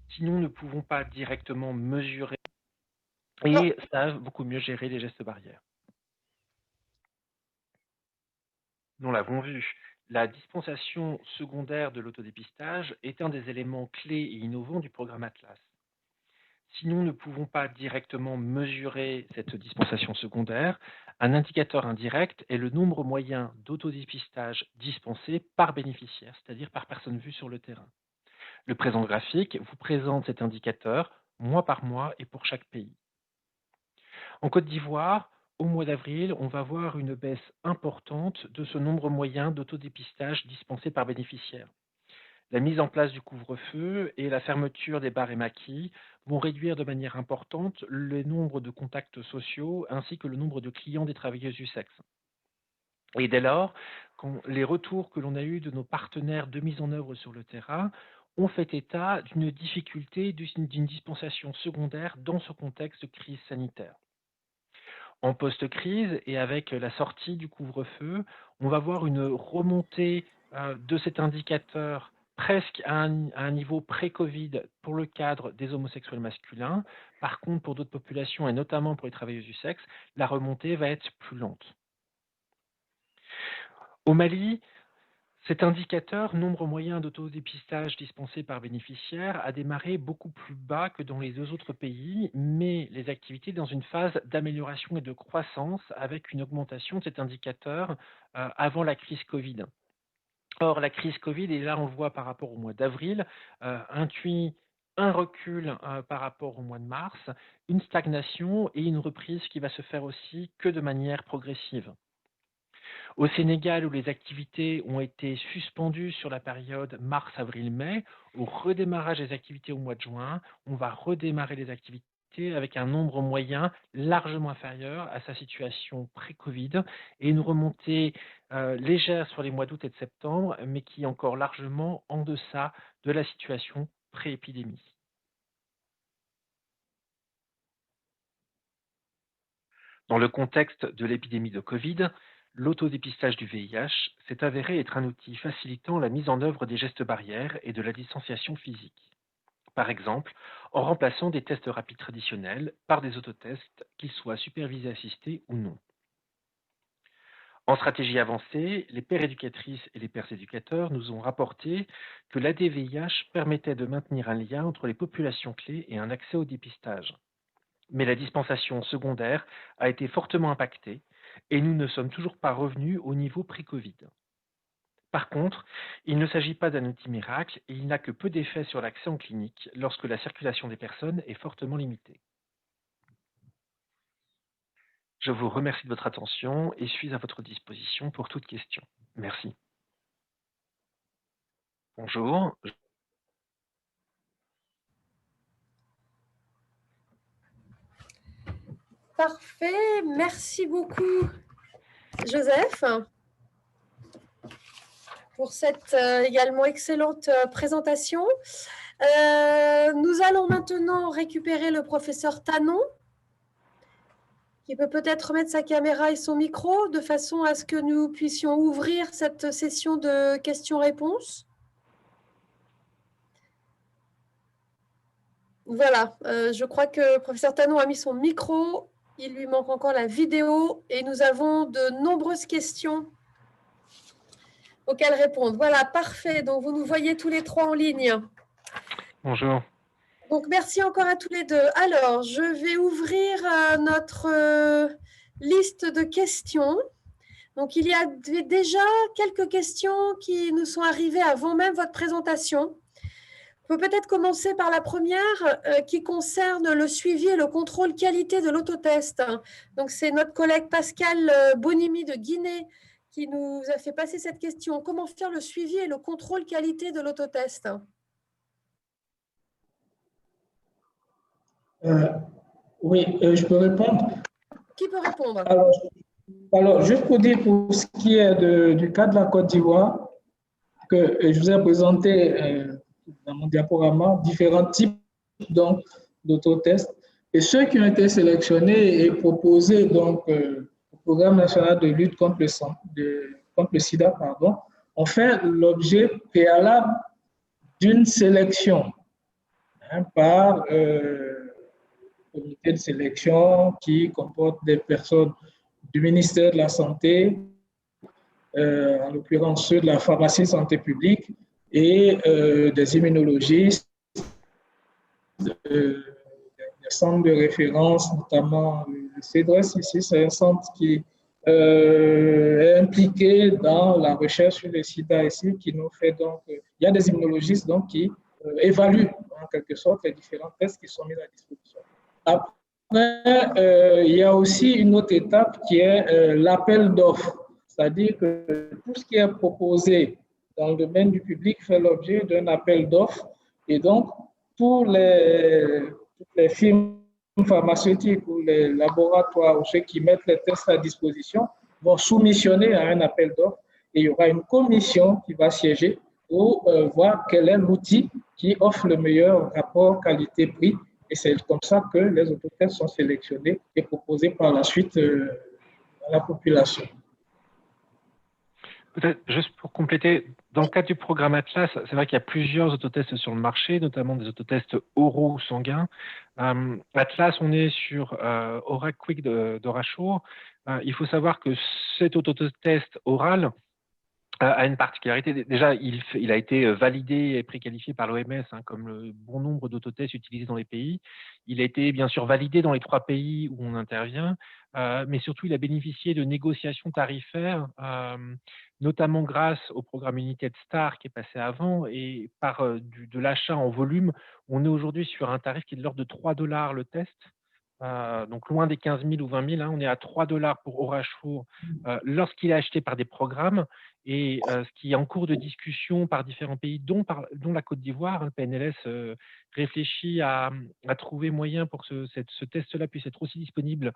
Sinon, nous ne pouvons pas directement mesurer Non. et savent beaucoup mieux gérer les gestes barrières. Nous l'avons vu, la dispensation secondaire de l'autodépistage est un des éléments clés et innovants du programme Atlas. Si nous ne pouvons pas directement mesurer cette dispensation secondaire, un indicateur indirect est le nombre moyen d'autodépistage dispensé par bénéficiaire, c'est-à-dire par personne vue sur le terrain. Le présent graphique vous présente cet indicateur mois par mois et pour chaque pays. En Côte d'Ivoire, au mois d'avril, on va voir une baisse importante de ce nombre moyen d'autodépistage dispensé par bénéficiaire. La mise en place du couvre-feu et la fermeture des bars et maquis vont réduire de manière importante le nombre de contacts sociaux ainsi que le nombre de clients des travailleuses du sexe. Et dès lors, les retours que l'on a eus de nos partenaires de mise en œuvre sur le terrain ont fait état d'une difficulté d'une dispensation secondaire dans ce contexte de crise sanitaire. En post-crise et avec la sortie du couvre-feu, on va voir une remontée de cet indicateur presque à un niveau pré-Covid pour le cadre des homosexuels masculins. Par contre, pour d'autres populations, et notamment pour les travailleuses du sexe, la remontée va être plus lente. Au Mali, cet indicateur, nombre moyen d'autodépistage dispensé par bénéficiaire, a démarré beaucoup plus bas que dans les deux autres pays, mais les activités dans une phase d'amélioration et de croissance avec une augmentation de cet indicateur avant la crise Covid. Or, la crise Covid, et là on le voit par rapport au mois d'avril, intuit un recul par rapport au mois de mars, une stagnation et une reprise qui va se faire aussi que de manière progressive. Au Sénégal, où les activités ont été suspendues sur la période mars, avril, mai, au redémarrage des activités au mois de juin, on va redémarrer les activités avec un nombre moyen largement inférieur à sa situation pré-Covid et une remontée légère sur les mois d'août et de septembre, mais qui est encore largement en deçà de la situation pré-épidémie. Dans le contexte de l'épidémie de Covid, l'autodépistage du VIH s'est avéré être un outil facilitant la mise en œuvre des gestes barrières et de la distanciation physique. Par exemple, en remplaçant des tests rapides traditionnels par des autotests, qu'ils soient supervisés, assistés ou non. En stratégie avancée, les pères éducatrices et les pères éducateurs nous ont rapporté que l'ADVIH permettait de maintenir un lien entre les populations clés et un accès au dépistage. Mais la dispensation secondaire a été fortement impactée et nous ne sommes toujours pas revenus au niveau pré-Covid. Par contre, il ne s'agit pas d'un outil miracle et il n'a que peu d'effet sur l'accès en clinique lorsque la circulation des personnes est fortement limitée. Je vous remercie de votre attention et suis à votre disposition pour toute question. Merci. Bonjour. Parfait. Merci beaucoup, Joseph. pour cette également excellente présentation. Nous allons maintenant récupérer le professeur Tanon, qui peut peut-être mettre sa caméra et son micro de façon à ce que nous puissions ouvrir cette session de questions-réponses. Voilà, je crois que le professeur Tanon a mis son micro, il lui manque encore la vidéo et nous avons de nombreuses questions auxquelles répondre. Voilà, parfait. Donc, vous nous voyez tous les trois en ligne. Bonjour. Donc, merci encore à tous les deux. Alors, je vais ouvrir notre liste de questions. Donc, il y a déjà quelques questions qui nous sont arrivées avant même votre présentation. On peut peut-être commencer par la première qui concerne le suivi et le contrôle qualité de l'autotest. Donc, c'est notre collègue Pascal Bonimi de Guinée qui nous a fait passer cette question. Comment faire le suivi et le contrôle qualité de l'autotest? Oui, je peux répondre. Qui peut répondre? Alors, juste pour dire pour ce qui est du cas de la Côte d'Ivoire, que je vous ai présenté dans mon diaporama différents types d'autotests. Et ceux qui ont été sélectionnés et proposés donc, au Programme national de lutte contre le sida, ont fait l'objet préalable d'une sélection par comité de sélection qui comporte des personnes du ministère de la Santé, en l'occurrence ceux de la pharmacie santé publique, et des immunologistes, des centres de référence, notamment le CEDRES ici, c'est un centre qui est impliqué dans la recherche sur le sida ici, qui nous fait donc, il y a des immunologistes donc, qui évaluent en quelque sorte les différents tests qui sont mis à disposition. Après, il y a aussi une autre étape qui est l'appel d'offres, c'est-à-dire que tout ce qui est proposé dans le domaine du public fait l'objet d'un appel d'offres et donc toutes les firmes pharmaceutiques ou les laboratoires ou ceux qui mettent les tests à disposition vont soumissionner à un appel d'offres et il y aura une commission qui va siéger pour voir quel est l'outil qui offre le meilleur rapport qualité-prix. Et c'est comme ça que les autotests sont sélectionnés et proposés par la suite à la population. Peut-être juste pour compléter, dans le cadre du programme Atlas, c'est vrai qu'il y a plusieurs autotests sur le marché, notamment des autotests oraux ou sanguins. Atlas, on est sur Oracle Quick d'Orachour. Il faut savoir que cet autotest oral a une particularité. Déjà, il a été validé et préqualifié par l'OMS comme le bon nombre d'autotests utilisés dans les pays. Il a été bien sûr validé dans les 3 pays où on intervient, mais surtout, il a bénéficié de négociations tarifaires, notamment grâce au programme United Star qui est passé avant et par de l'achat en volume. On est aujourd'hui sur un tarif qui est de l'ordre de 3 $ le test. Donc loin des 15 000 ou 20 000, on est à 3 $ pour Orachour lorsqu'il est acheté par des programmes et ce qui est en cours de discussion par différents pays, dont la Côte d'Ivoire. Le PNLS réfléchit à trouver moyen pour que ce test-là puisse être aussi disponible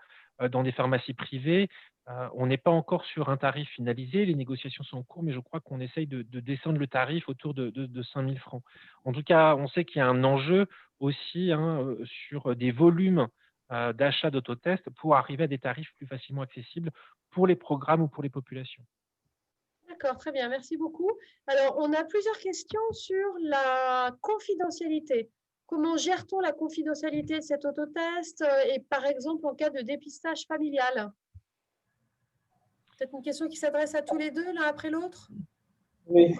dans des pharmacies privées. On n'est pas encore sur un tarif finalisé, les négociations sont en cours, mais je crois qu'on essaye de descendre le tarif autour de 5 000 francs. En tout cas, on sait qu'il y a un enjeu aussi sur des volumes d'achat d'autotests pour arriver à des tarifs plus facilement accessibles pour les programmes ou pour les populations. D'accord, très bien, merci beaucoup. Alors, on a plusieurs questions sur la confidentialité. Comment gère-t-on la confidentialité de cet autotest et par exemple en cas de dépistage familial? Peut-être une question qui s'adresse à tous les deux, l'un après l'autre. Oui.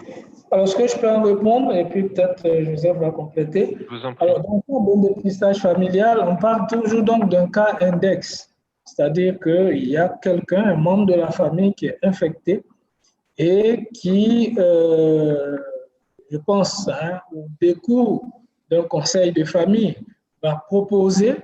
Alors, ce que je peux en répondre, et puis peut-être Joseph va compléter. Je vous en prie. Alors, dans le cas de dépistage familial, on parle toujours donc d'un cas index, c'est-à-dire qu'il y a quelqu'un, un membre de la famille qui est infecté et qui, je pense, au décours d'un conseil de famille, va proposer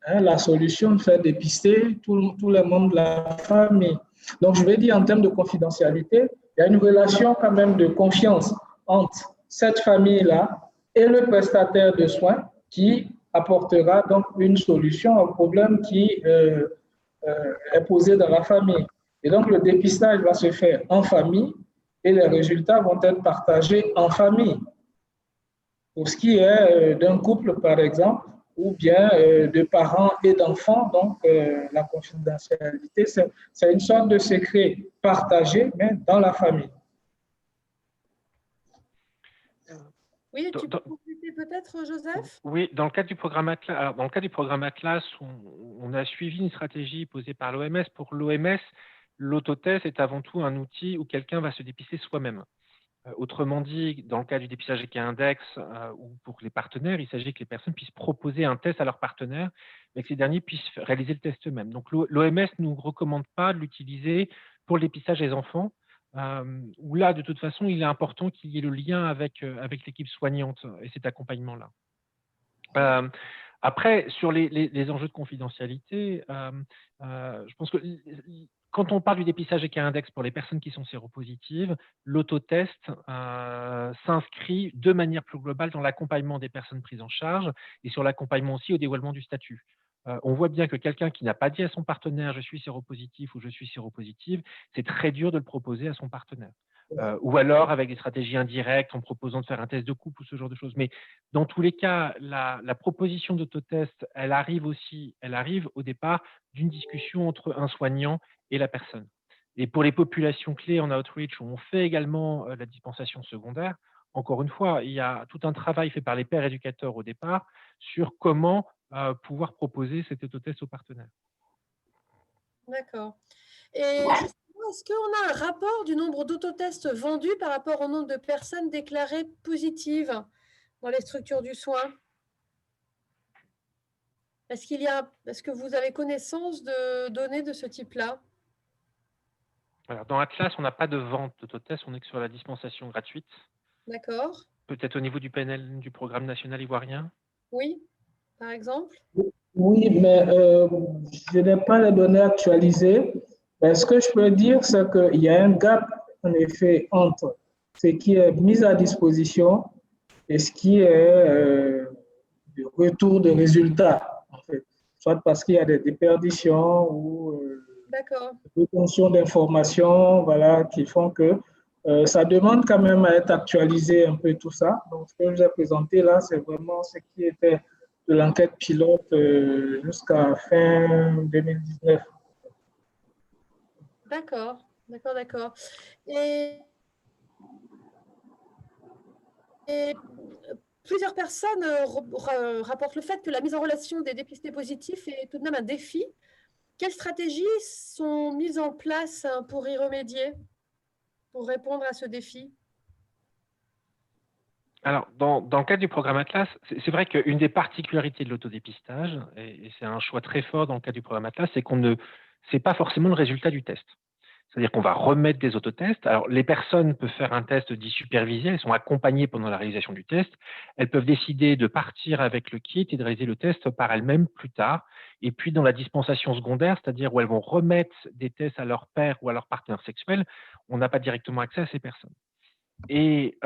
la solution de faire dépister tous les membres de la famille. Donc, je vais dire en termes de confidentialité, il y a une relation quand même de confiance entre cette famille-là et le prestataire de soins qui apportera donc une solution au problème qui est posé dans la famille. Et donc, le dépistage va se faire en famille et les résultats vont être partagés en famille. Pour ce qui est d'un couple, par exemple, ou bien de parents et d'enfants, donc la confidentialité, c'est une sorte de secret partagé, mais dans la famille. Oui, tu peux compléter peut-être, Joseph? Oui, dans le cadre du programme Atlas, alors dans le cadre du programme Atlas, on a suivi une stratégie posée par l'OMS. Pour l'OMS, l'autotest est avant tout un outil où quelqu'un va se dépister soi-même. Autrement dit, dans le cas du dépistage EK Index ou pour les partenaires, il s'agit que les personnes puissent proposer un test à leurs partenaires, mais que ces derniers puissent réaliser le test eux-mêmes. Donc l'OMS ne nous recommande pas de l'utiliser pour le dépistage des enfants, où là, de toute façon, il est important qu'il y ait le lien avec l'équipe soignante et cet accompagnement-là. Après, sur les enjeux de confidentialité, je pense que quand on parle du dépistage EK Index pour les personnes qui sont séropositives, l'autotest s'inscrit de manière plus globale dans l'accompagnement des personnes prises en charge et sur l'accompagnement aussi au dévoilement du statut. On voit bien que quelqu'un qui n'a pas dit à son partenaire « je suis séropositif » ou « je suis séropositive », c'est très dur de le proposer à son partenaire. Ou alors avec des stratégies indirectes en proposant de faire un test de couple ou ce genre de choses. Mais dans tous les cas, la proposition d'autotest, elle arrive au départ d'une discussion entre un soignant et la personne. Et pour les populations clés en outreach, on fait également la dispensation secondaire. Encore une fois, il y a tout un travail fait par les pairs éducateurs au départ sur comment pouvoir proposer cet autotest aux partenaires. D'accord. Et justement, est-ce qu'on a un rapport du nombre d'autotests vendus par rapport au nombre de personnes déclarées positives dans les structures du soin? Est-ce que vous avez connaissance de données de ce type-là? Alors, dans Atlas, on n'a pas de vente d'autotest, on est que sur la dispensation gratuite. D'accord. Peut-être au niveau du PNL du programme national ivoirien? Oui, par exemple? Oui, mais je n'ai pas les données actualisées. Mais ce que je peux dire, c'est qu'il y a un gap, en effet, entre ce qui est mis à disposition et ce qui est le retour de résultats, en fait. Soit parce qu'il y a des déperditions ou des tensions d'informations, voilà, qui font que ça demande quand même à être actualisé un peu tout ça. Donc, ce que je vous ai présenté là, c'est vraiment ce qui était de l'enquête pilote jusqu'à fin 2019. D'accord, d'accord, d'accord. Et plusieurs personnes rapportent le fait que la mise en relation des dépistés positifs est tout de même un défi. Quelles stratégies sont mises en place pour y remédier, pour répondre à ce défi? Alors, dans le cadre du programme Atlas, c'est vrai qu'une des particularités de l'autodépistage, et c'est un choix très fort dans le cadre du programme Atlas, c'est qu'on ne sait pas forcément le résultat du test. C'est-à-dire qu'on va remettre des autotests. Alors, les personnes peuvent faire un test dit supervisé, elles sont accompagnées pendant la réalisation du test. Elles peuvent décider de partir avec le kit et de réaliser le test par elles-mêmes plus tard. Et puis, dans la dispensation secondaire, c'est-à-dire où elles vont remettre des tests à leur père ou à leur partenaire sexuel, on n'a pas directement accès à ces personnes. Et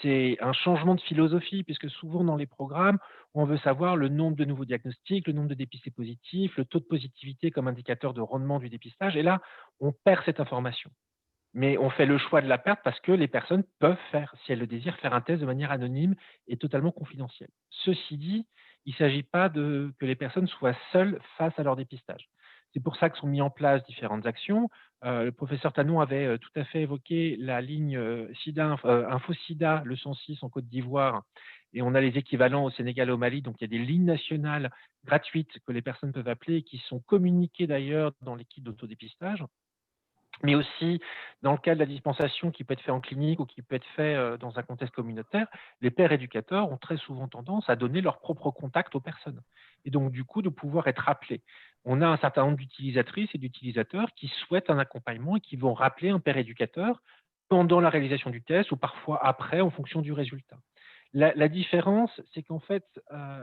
c'est un changement de philosophie, puisque souvent dans les programmes, on veut savoir le nombre de nouveaux diagnostics, le nombre de dépistés positifs, le taux de positivité comme indicateur de rendement du dépistage. Et là, on perd cette information. Mais on fait le choix de la perdre parce que les personnes peuvent faire, si elles le désirent, faire un test de manière anonyme et totalement confidentielle. Ceci dit, il ne s'agit pas que les personnes soient seules face à leur dépistage. C'est pour ça que sont mis en place différentes actions. Le professeur Tanon avait tout à fait évoqué la ligne InfoSida, le 106 en Côte d'Ivoire, et on a les équivalents au Sénégal et au Mali. Donc, il y a des lignes nationales gratuites que les personnes peuvent appeler et qui sont communiquées d'ailleurs dans l'équipe d'autodépistage, mais aussi dans le cas de la dispensation qui peut être fait en clinique ou qui peut être fait dans un contexte communautaire, les pairs éducateurs ont très souvent tendance à donner leur propre contact aux personnes. Et donc, du coup, de pouvoir être appelés. On a un certain nombre d'utilisatrices et d'utilisateurs qui souhaitent un accompagnement et qui vont rappeler un père éducateur pendant la réalisation du test ou parfois après en fonction du résultat. La différence, c'est qu'en fait,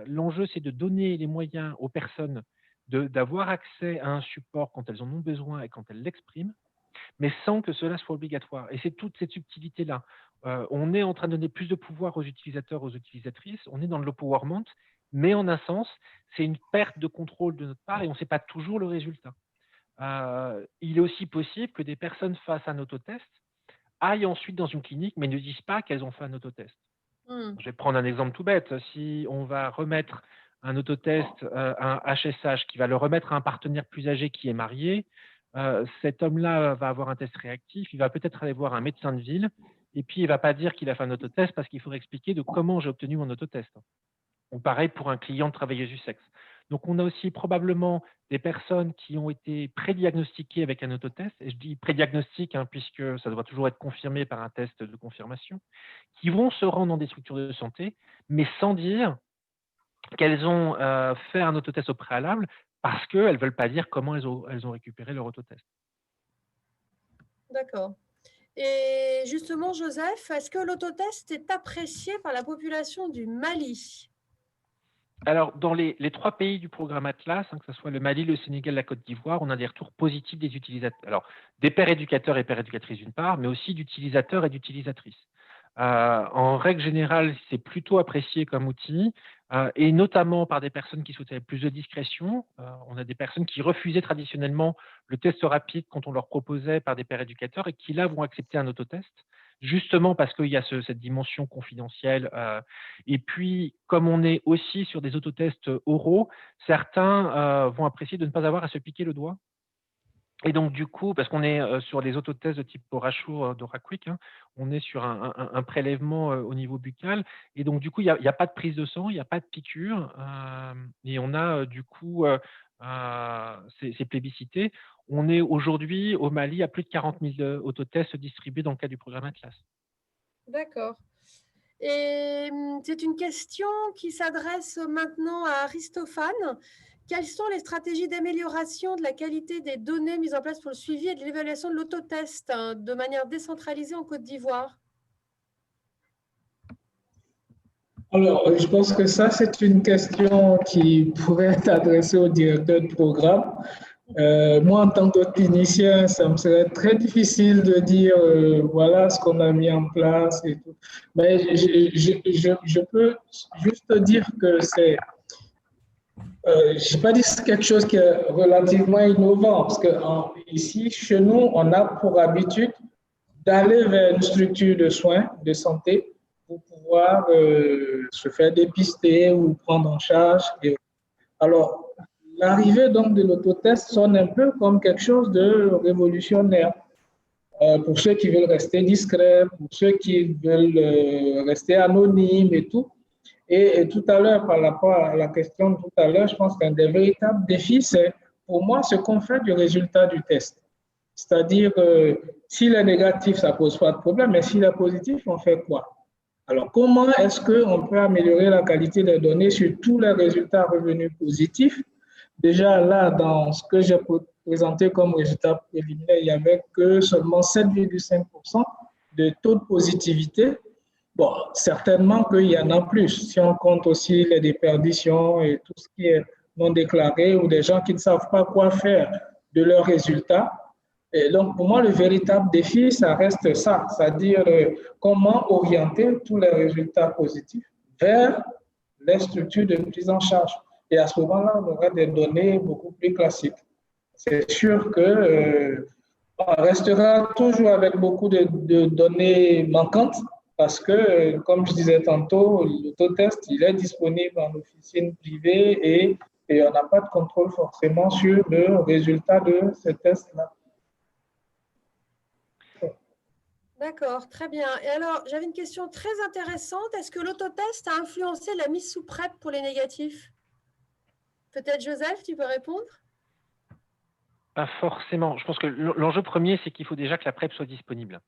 l'enjeu, c'est de donner les moyens aux personnes d'avoir accès à un support quand elles en ont besoin et quand elles l'expriment, mais sans que cela soit obligatoire. Et c'est toute cette subtilité-là. On est en train de donner plus de pouvoir aux utilisateurs, aux utilisatrices, on est dans le l'empowerment, mais en un sens, c'est une perte de contrôle de notre part et on ne sait pas toujours le résultat. Il est aussi possible que des personnes fassent un autotest aillent ensuite dans une clinique, mais ne disent pas qu'elles ont fait un autotest. Hmm. Je vais prendre un exemple tout bête. Si on va remettre un autotest, un HSH, qui va le remettre à un partenaire plus âgé qui est marié, cet homme-là va avoir un test réactif, il va peut-être aller voir un médecin de ville, et puis il ne va pas dire qu'il a fait un autotest parce qu'il faudrait expliquer de comment j'ai obtenu mon autotest. Ou pareil pour un client de travailleuse du sexe. Donc, on a aussi probablement des personnes qui ont été prédiagnostiquées avec un autotest, et je dis prédiagnostic puisque ça doit toujours être confirmé par un test de confirmation, qui vont se rendre dans des structures de santé, mais sans dire qu'elles ont fait un autotest au préalable, parce qu'elles ne veulent pas dire comment elles ont récupéré leur autotest. D'accord. Et justement, Joseph, est-ce que l'autotest est apprécié par la population du Mali? Alors, dans les 3 pays du programme Atlas, que ce soit le Mali, le Sénégal, la Côte d'Ivoire, on a des retours positifs des utilisateurs. Alors, des pères éducateurs et pères éducatrices d'une part, mais aussi d'utilisateurs et d'utilisatrices. En règle générale, c'est plutôt apprécié comme outil, et notamment par des personnes qui souhaitaient plus de discrétion. On a des personnes qui refusaient traditionnellement le test rapide quand on leur proposait par des pères éducateurs et qui, là, vont accepter un autotest, justement parce qu'il y a cette dimension confidentielle. Et puis, comme on est aussi sur des autotests oraux, certains vont apprécier de ne pas avoir à se piquer le doigt. Et donc, du coup, parce qu'on est sur les autotests de type Orachour, d'OraQuick, on est sur un prélèvement au niveau buccal. Et donc, du coup, il n'y a pas de prise de sang, il n'y a pas de piqûre. Et on a, du coup, c'est plébiscité. On est aujourd'hui au Mali à plus de 40 000 autotests distribués dans le cadre du programme Atlas. D'accord. Et c'est une question qui s'adresse maintenant à Aristophane. Quelles sont les stratégies d'amélioration de la qualité des données mises en place pour le suivi et de l'évaluation de l'autotest de manière décentralisée en Côte d'Ivoire? Alors, je pense que ça, c'est une question qui pourrait être adressée au directeur de programme. Moi, en tant que clinicien, ça me serait très difficile de dire voilà ce qu'on a mis en place et tout. Mais je peux juste dire que c'est, je n'ai pas dit que c'est quelque chose qui est relativement innovant, parce que ici, chez nous, on a pour habitude d'aller vers une structure de soins, de santé, pour pouvoir se faire dépister ou prendre en charge. Alors, l'arrivée donc de l'autotest sonne un peu comme quelque chose de révolutionnaire. Pour ceux qui veulent rester discrets, pour ceux qui veulent rester anonymes et tout. Et tout à l'heure, par rapport à la question de tout à l'heure, je pense qu'un des véritables défis, c'est pour moi ce qu'on fait du résultat du test. C'est-à-dire, s'il est négatif, ça ne pose pas de problème, mais s'il est positif, on fait quoi? Alors, comment est-ce qu'on peut améliorer la qualité des données sur tous les résultats revenus positifs? Déjà, là, dans ce que j'ai présenté comme résultat préliminaire, il n'y avait que seulement 7,5% de taux de positivité. Bon, certainement qu'il y en a plus, si on compte aussi les déperditions et tout ce qui est non déclaré ou des gens qui ne savent pas quoi faire de leurs résultats. Et donc, pour moi, le véritable défi, ça reste ça, c'est-à-dire comment orienter tous les résultats positifs vers les structures de prise en charge. Et à ce moment-là, on aura des données beaucoup plus classiques. C'est sûr que on restera toujours avec beaucoup de données manquantes parce que, comme je disais tantôt, l'autotest, il est disponible en officine privée et on n'a pas de contrôle forcément sur le résultat de ces tests-là. D'accord, très bien. Et alors, j'avais une question très intéressante. Est-ce que l'autotest a influencé la mise sous PrEP pour les négatifs? Peut-être Joseph, tu peux répondre? Pas forcément. Je pense que l'enjeu premier, c'est qu'il faut déjà que la PrEP soit disponible.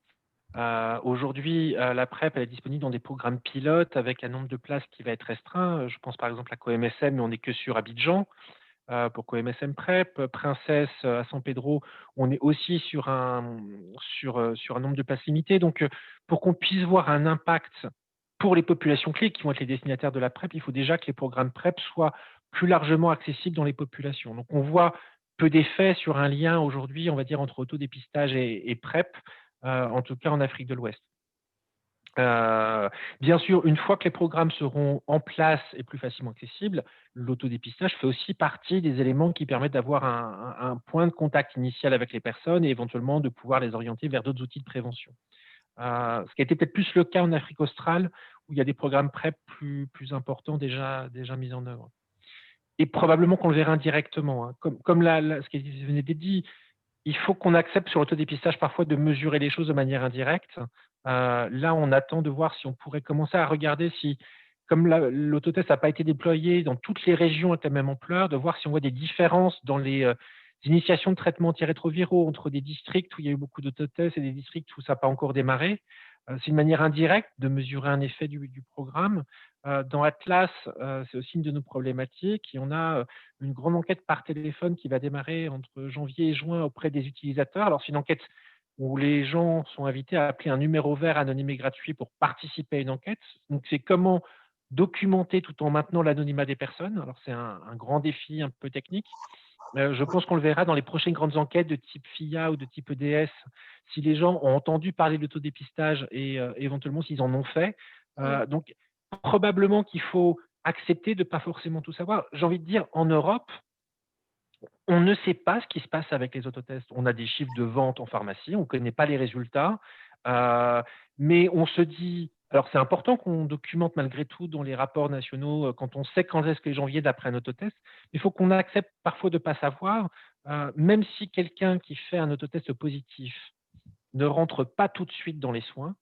Aujourd'hui, la PrEP elle est disponible dans des programmes pilotes avec un nombre de places qui va être restreint. Je pense par exemple à CoMSM, mais on n'est que sur Abidjan. Pour CoMSM PrEP, Princesse à San Pedro, on est aussi sur un nombre de places limité. Donc, pour qu'on puisse voir un impact pour les populations clés qui vont être les destinataires de la PrEP, il faut déjà que les programmes PrEP soient plus largement accessibles dans les populations. Donc, on voit peu d'effets sur un lien aujourd'hui, on va dire, entre autodépistage et PrEP, en tout cas en Afrique de l'Ouest. Bien sûr, une fois que les programmes seront en place et plus facilement accessibles, l'autodépistage fait aussi partie des éléments qui permettent d'avoir un point de contact initial avec les personnes et éventuellement de pouvoir les orienter vers d'autres outils de prévention. ce qui a été peut-être plus le cas en Afrique australe, où il y a des programmes PrEP plus importants déjà mis en œuvre. Et probablement qu'on le verra indirectement, hein. Comme ce qui venait d'être dit, il faut qu'on accepte sur l'autodépistage parfois de mesurer les choses de manière indirecte. Là, on attend de voir si on pourrait commencer à regarder si, comme l'autotest n'a pas été déployé dans toutes les régions avec la même ampleur, de voir si on voit des différences dans les initiations de traitements antirétroviraux entre des districts où il y a eu beaucoup d'autotests et des districts où ça n'a pas encore démarré. C'est une manière indirecte de mesurer un effet du programme. Dans Atlas, c'est aussi une de nos problématiques. Et on a une grande enquête par téléphone qui va démarrer entre janvier et juin auprès des utilisateurs. Alors, c'est une enquête où les gens sont invités à appeler un numéro vert anonyme et gratuit pour participer à une enquête. Donc, c'est comment documenter tout en maintenant l'anonymat des personnes. Alors, c'est un grand défi un peu technique. Je pense qu'on le verra dans les prochaines grandes enquêtes de type FIA ou de type EDS, si les gens ont entendu parler de l'autodépistage et éventuellement s'ils en ont fait. Donc, probablement qu'il faut accepter de ne pas forcément tout savoir. J'ai envie de dire, en Europe, on ne sait pas ce qui se passe avec les autotests. On a des chiffres de vente en pharmacie, on ne connaît pas les résultats, mais on se dit… Alors, c'est important qu'on documente malgré tout dans les rapports nationaux quand on sait quand est-ce que les gens viennent après un autotest. Mais il faut qu'on accepte parfois de ne pas savoir, même si quelqu'un qui fait un autotest positif ne rentre pas tout de suite dans les soins,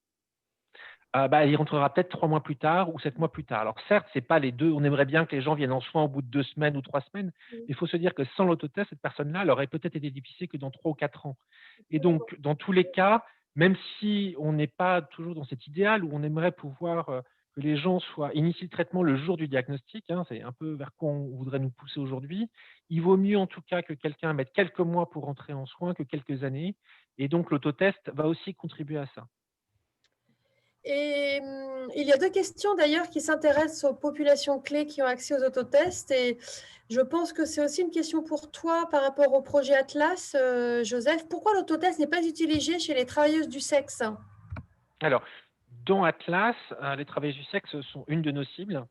il rentrera peut-être 3 mois plus tard ou 7 mois plus tard. Alors certes, c'est pas les deux. On aimerait bien que les gens viennent en soins au bout de 2 semaines ou 3 semaines. Il faut se dire que sans l'autotest, cette personne-là, elle aurait peut-être été dépistée que dans 3 ou 4 ans. Et donc, dans tous les cas, même si on n'est pas toujours dans cet idéal où on aimerait pouvoir que les gens initient le traitement le jour du diagnostic, hein, c'est un peu vers quoi on voudrait nous pousser aujourd'hui, il vaut mieux en tout cas que quelqu'un mette quelques mois pour rentrer en soins que quelques années. Et donc, l'autotest va aussi contribuer à ça. Et il y a 2 questions d'ailleurs qui s'intéressent aux populations clés qui ont accès aux autotests. Et je pense que c'est aussi une question pour toi par rapport au projet Atlas, Joseph. Pourquoi l'autotest n'est pas utilisé chez les travailleuses du sexe? Alors, dans Atlas, les travailleuses du sexe sont une de nos cibles,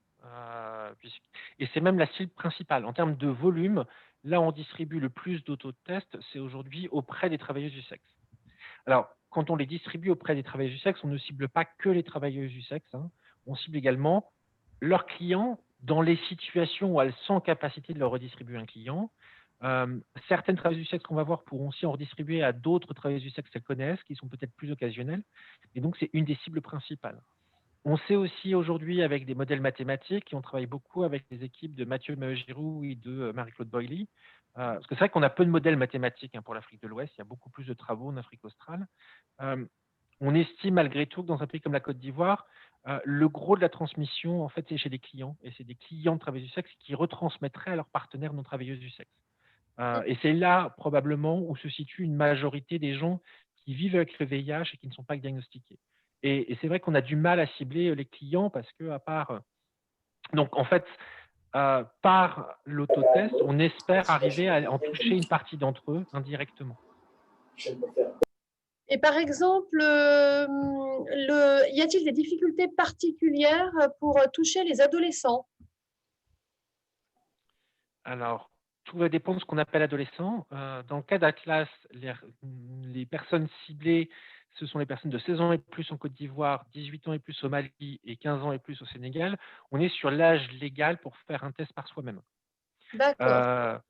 et c'est même la cible principale. En termes de volume, là, on distribue le plus d'autotests, c'est aujourd'hui auprès des travailleuses du sexe. Alors, quand on les distribue auprès des travailleuses du sexe, on ne cible pas que les travailleuses du sexe, hein. On cible également leurs clients dans les situations où elles sont en capacité de leur redistribuer un client. Certaines travailleuses du sexe qu'on va voir pourront aussi en redistribuer à d'autres travailleuses du sexe qu'elles connaissent, qui sont peut-être plus occasionnelles. Et donc, c'est une des cibles principales. On sait aussi aujourd'hui, avec des modèles mathématiques, et on travaille beaucoup avec les équipes de Mathieu Maheu-Giroux et de Marie-Claude Boilly, parce que c'est vrai qu'on a peu de modèles mathématiques pour l'Afrique de l'Ouest, il y a beaucoup plus de travaux en Afrique australe. On estime malgré tout que dans un pays comme la Côte d'Ivoire, le gros de la transmission, en fait, c'est chez des clients, et c'est des clients de travailleuses du sexe qui retransmettraient à leurs partenaires non travailleuses du sexe. Et c'est là, probablement, où se situe une majorité des gens qui vivent avec le VIH et qui ne sont pas diagnostiqués. Et c'est vrai qu'on a du mal à cibler les clients parce que, à part… Donc, en fait, par l'autotest, on espère arriver à en toucher une partie d'entre eux indirectement. Et par exemple, y a-t-il des difficultés particulières pour toucher les adolescents? Alors, tout va dépendre de ce qu'on appelle adolescent. Dans le cas d'Atlas, les personnes ciblées, ce sont les personnes de 16 ans et plus en Côte d'Ivoire, 18 ans et plus au Mali et 15 ans et plus au Sénégal. On est sur l'âge légal pour faire un test par soi-même. D'accord.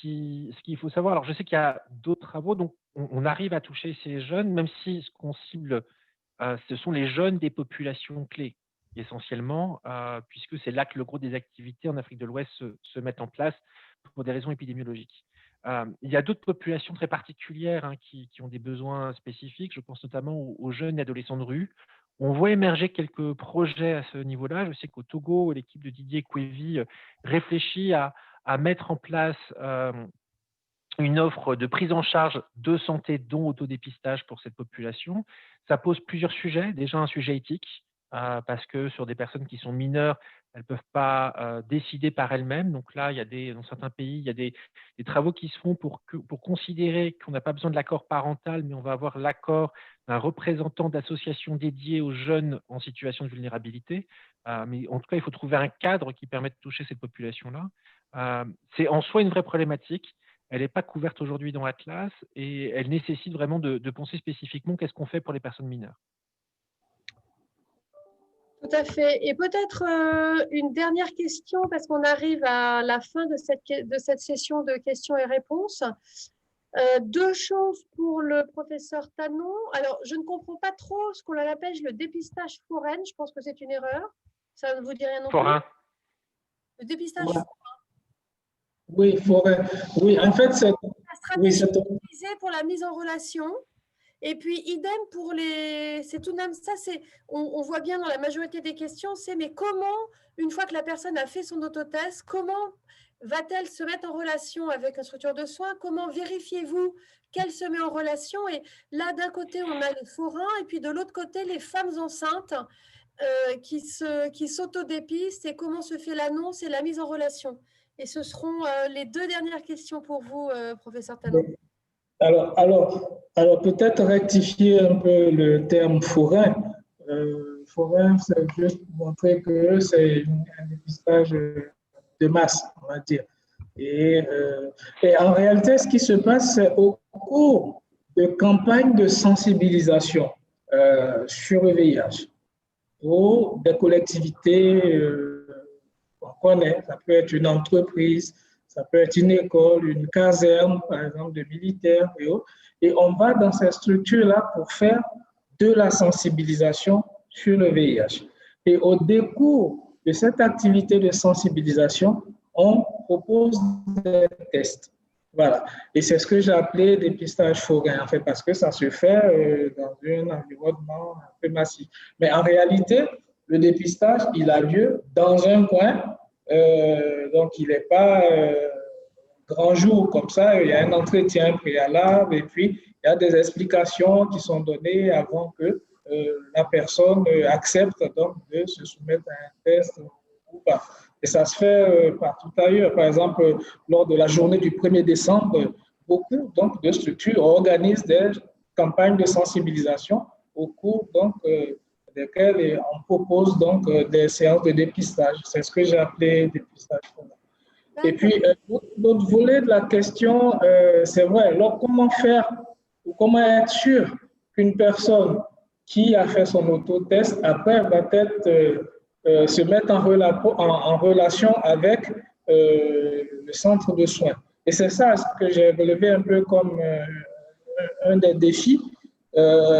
Ce qu'il faut savoir, alors je sais qu'il y a d'autres travaux, donc on arrive à toucher ces jeunes, même si ce qu'on cible, ce sont les jeunes des populations clés, essentiellement, puisque c'est là que le gros des activités en Afrique de l'Ouest se mettent en place pour des raisons épidémiologiques. Il y a d'autres populations très particulières qui ont des besoins spécifiques. Je pense notamment aux jeunes et adolescents de rue. On voit émerger quelques projets à ce niveau-là. Je sais qu'au Togo, l'équipe de Didier Kouevi réfléchit à mettre en place une offre de prise en charge de santé, dont autodépistage pour cette population. Ça pose plusieurs sujets. Déjà, un sujet éthique, parce que sur des personnes qui sont mineures, elles ne peuvent pas décider par elles-mêmes. Donc là, dans certains pays, il y a des travaux qui se font pour considérer qu'on n'a pas besoin de l'accord parental, mais on va avoir l'accord d'un représentant d'associations dédiées aux jeunes en situation de vulnérabilité. Mais en tout cas, il faut trouver un cadre qui permette de toucher cette population-là. C'est en soi une vraie problématique. Elle n'est pas couverte aujourd'hui dans Atlas et elle nécessite vraiment de penser spécifiquement qu'est-ce qu'on fait pour les personnes mineures. Tout à fait. Et peut-être une dernière question, parce qu'on arrive à la fin de cette session de questions et réponses. Deux choses pour le professeur Tanon. Alors, je ne comprends pas trop ce qu'on appelle le dépistage forain. Je pense que c'est une erreur. Ça ne vous dit rien non plus? Forain. Le dépistage Ouais. forain. Oui, forêt. Oui, en fait, c'est La oui, stratégie utilisée pour la mise en relation. Et puis, idem pour les… C'est tout de même ça, on voit bien dans la majorité des questions, c'est mais comment, une fois que la personne a fait son autotest, comment va-t-elle se mettre en relation avec une structure de soins? Comment vérifiez-vous qu'elle se met en relation? Et là, d'un côté, on a les forains, et puis de l'autre côté, les femmes enceintes qui s'autodépistent, et comment se fait l'annonce et la mise en relation. Et ce seront les deux dernières questions pour vous, professeur Tanon. Alors peut-être rectifier un peu le terme forain. Forain, c'est juste pour montrer que c'est un dépistage de masse, on va dire. Et en réalité, ce qui se passe, c'est au cours de campagnes de sensibilisation sur le VIH pour des collectivités qu'on connaît. Ça peut être une entreprise, ça peut être une école, une caserne, par exemple, de militaires et autres. Et on va dans ces structures-là pour faire de la sensibilisation sur le VIH. Et au décours de cette activité de sensibilisation, on propose des tests. Voilà. Et c'est ce que j'ai appelé dépistage forain, en fait, parce que ça se fait dans un environnement un peu massif. Mais en réalité, le dépistage, il a lieu dans un coin, donc il n'est pas grand jour comme ça, il y a un entretien préalable et puis il y a des explications qui sont données avant que la personne accepte donc de se soumettre à un test ou pas. Et ça se fait partout ailleurs. Par exemple, lors de la journée du 1er décembre, beaucoup donc, de structures organisent des campagnes de sensibilisation au cours donc, desquelles on propose donc des séances de dépistage. C'est ce que j'ai appelé dépistage. Et puis, l'autre volet de la question, c'est vrai, alors comment faire ou comment être sûr qu'une personne qui a fait son autotest, après, va peut-être se mettre en relation avec le centre de soins. Et c'est ça ce que j'ai relevé un peu comme un des défis.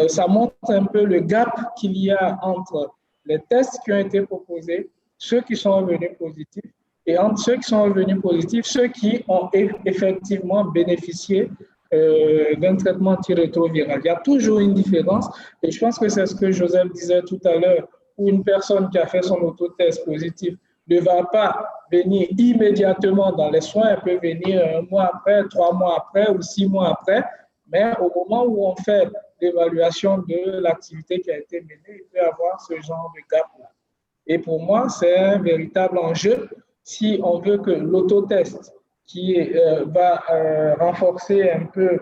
Ça montre un peu le gap qu'il y a entre les tests qui ont été proposés, ceux qui sont revenus positifs, et entre ceux qui sont revenus positifs, ceux qui ont effectivement bénéficié d'un traitement antirétroviral. Il y a toujours une différence, et je pense que c'est ce que Joseph disait tout à l'heure, où une personne qui a fait son autotest positif ne va pas venir immédiatement dans les soins, elle peut venir 1 mois après, 3 mois après ou 6 mois après, mais au moment où on fait l'évaluation de l'activité qui a été menée, il peut y avoir ce genre de gap-là. Et pour moi, c'est un véritable enjeu si on veut que l'autotest qui va renforcer un peu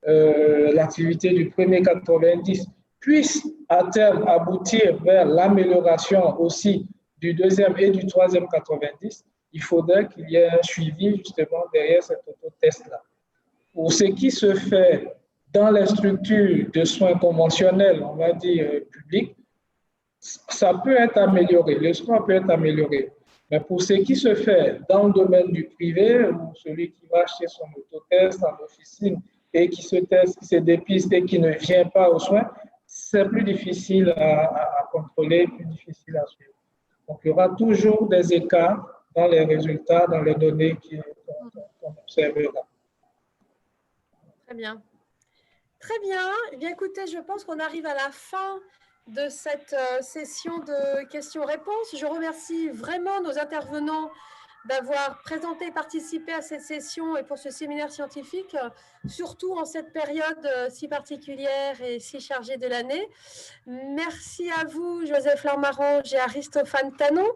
l'activité du premier 90 puisse à terme aboutir vers l'amélioration aussi du deuxième et du troisième 90, il faudrait qu'il y ait un suivi justement derrière cet autotest-là. Pour ce qui se fait dans les structures de soins conventionnels, on va dire publiques, ça peut être amélioré, le score peut être amélioré. Mais pour ce qui se fait dans le domaine du privé, ou celui qui va acheter son autotest en officine et qui se teste, qui se dépiste et qui ne vient pas aux soins, c'est plus difficile à contrôler, plus difficile à suivre. Donc, il y aura toujours des écarts dans les résultats, dans les données qu'on observera. Très bien. Très bien. Eh bien, écoutez, je pense qu'on arrive à la fin de cette session de questions-réponses. Je remercie vraiment nos intervenants d'avoir présenté et participé à cette session et pour ce séminaire scientifique, surtout en cette période si particulière et si chargée de l'année. Merci à vous, Joseph Larmarange et Aristophane Tanon.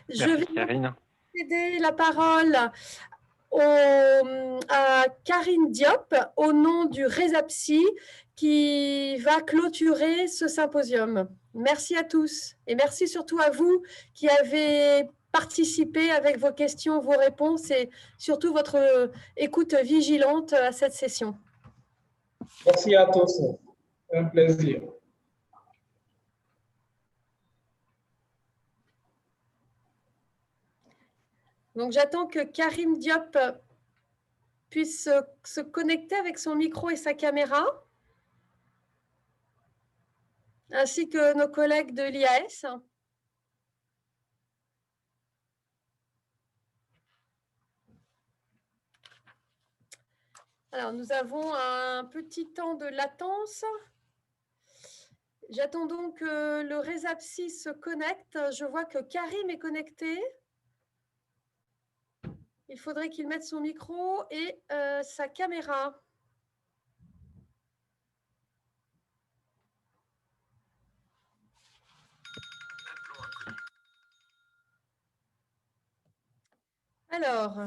Merci, je vais Karine. Céder la parole à Karine Diop au nom du RESAPSI qui va clôturer ce symposium. Merci à tous et merci surtout à vous qui avez participé avec vos questions, vos réponses et surtout votre écoute vigilante à cette session. Merci à tous. Un plaisir. Donc, j'attends que Karim Diop puisse se connecter avec son micro et sa caméra, ainsi que nos collègues de l'IAS. Alors, nous avons un petit temps de latence. J'attends donc que le Resapsi se connecte. Je vois que Karim est connecté. Il faudrait qu'il mette son micro et sa caméra. Alors,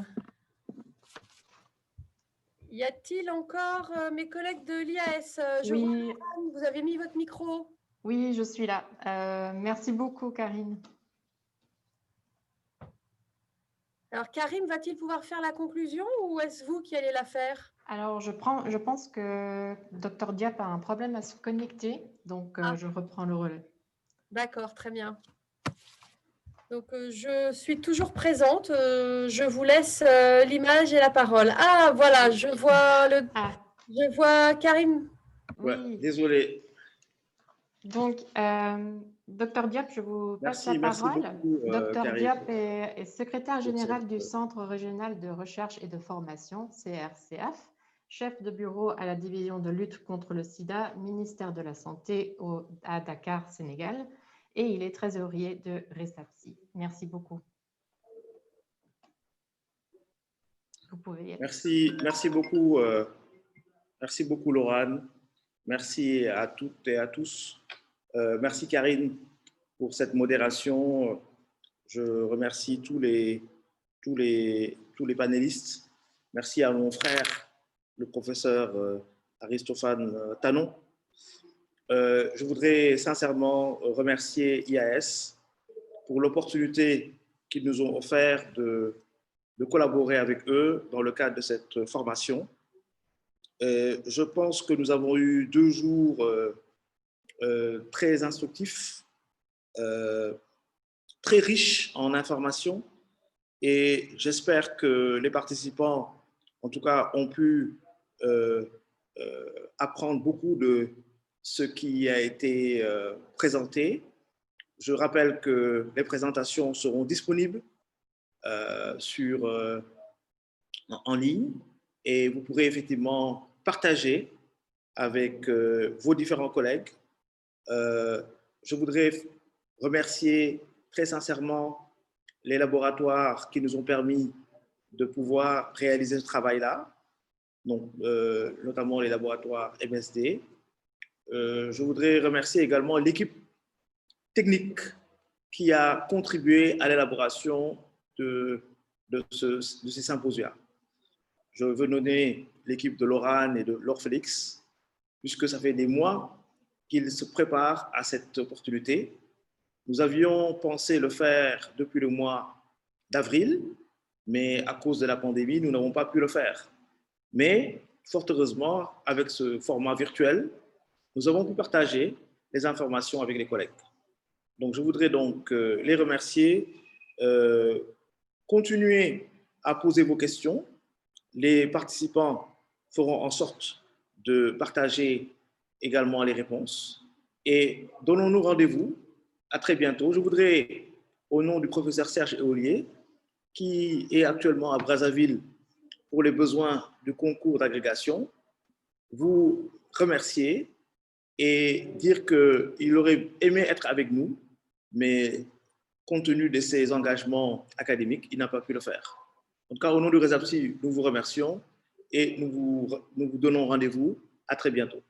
y a-t-il encore mes collègues de l'IAS? Oui, Vous avez mis votre micro? oui, je suis là. Merci beaucoup, Karine. Alors, Karim, va-t-il pouvoir faire la conclusion ou est-ce vous qui allez la faire? Alors, je pense que Dr Diop a un problème à se connecter, donc je reprends le relais. D'accord, très bien. Donc, je suis toujours présente. Je vous laisse l'image et la parole. Ah, voilà, je vois Karim. Ouais, Oui. désolé. Donc, Dr Diop, je vous passe la Merci parole. beaucoup, Dr Karine. Diop est secrétaire général cette- du Centre régional de recherche et de formation, CRCF, chef de bureau à la division de lutte contre le sida, ministère de la Santé à Dakar, Sénégal, et il est trésorier de Resapsi. Merci beaucoup. Vous pouvez y aller. Merci beaucoup, Laurane. Merci à toutes et à tous. Merci, Karine, pour cette modération. Je remercie tous les panélistes. Merci à mon frère, le professeur Aristophane Tanon. Je voudrais sincèrement remercier IAS pour l'opportunité qu'ils nous ont offert de collaborer avec eux dans le cadre de cette formation. Je pense que nous avons eu 2 jours très instructifs, très riches en informations, et j'espère que les participants, en tout cas, ont pu apprendre beaucoup de ce qui a été présenté. Je rappelle que les présentations seront disponibles en ligne, et vous pourrez effectivement partager avec vos différents collègues. Je voudrais remercier très sincèrement les laboratoires qui nous ont permis de pouvoir réaliser ce travail-là, donc notamment les laboratoires MSD. Je voudrais remercier également l'équipe technique qui a contribué à l'élaboration de ces symposia. Je veux nommer l'équipe de Laurane et de Laure Félix, puisque ça fait des mois qu'ils se préparent à cette opportunité. Nous avions pensé le faire depuis le mois d'avril, mais à cause de la pandémie, nous n'avons pas pu le faire. Mais, fort heureusement, avec ce format virtuel, nous avons pu partager les informations avec les collègues. Donc, je voudrais donc les remercier. Continuez à poser vos questions. Les participants feront en sorte de partager également les réponses. Et donnons-nous rendez-vous. À très bientôt. Je voudrais, au nom du professeur Serge Éolier, qui est actuellement à Brazzaville pour les besoins du concours d'agrégation, vous remercier et dire qu'il aurait aimé être avec nous, mais compte tenu de ses engagements académiques, il n'a pas pu le faire. En tout cas, au nom du Resapsi, nous vous remercions et nous vous donnons rendez-vous. À très bientôt.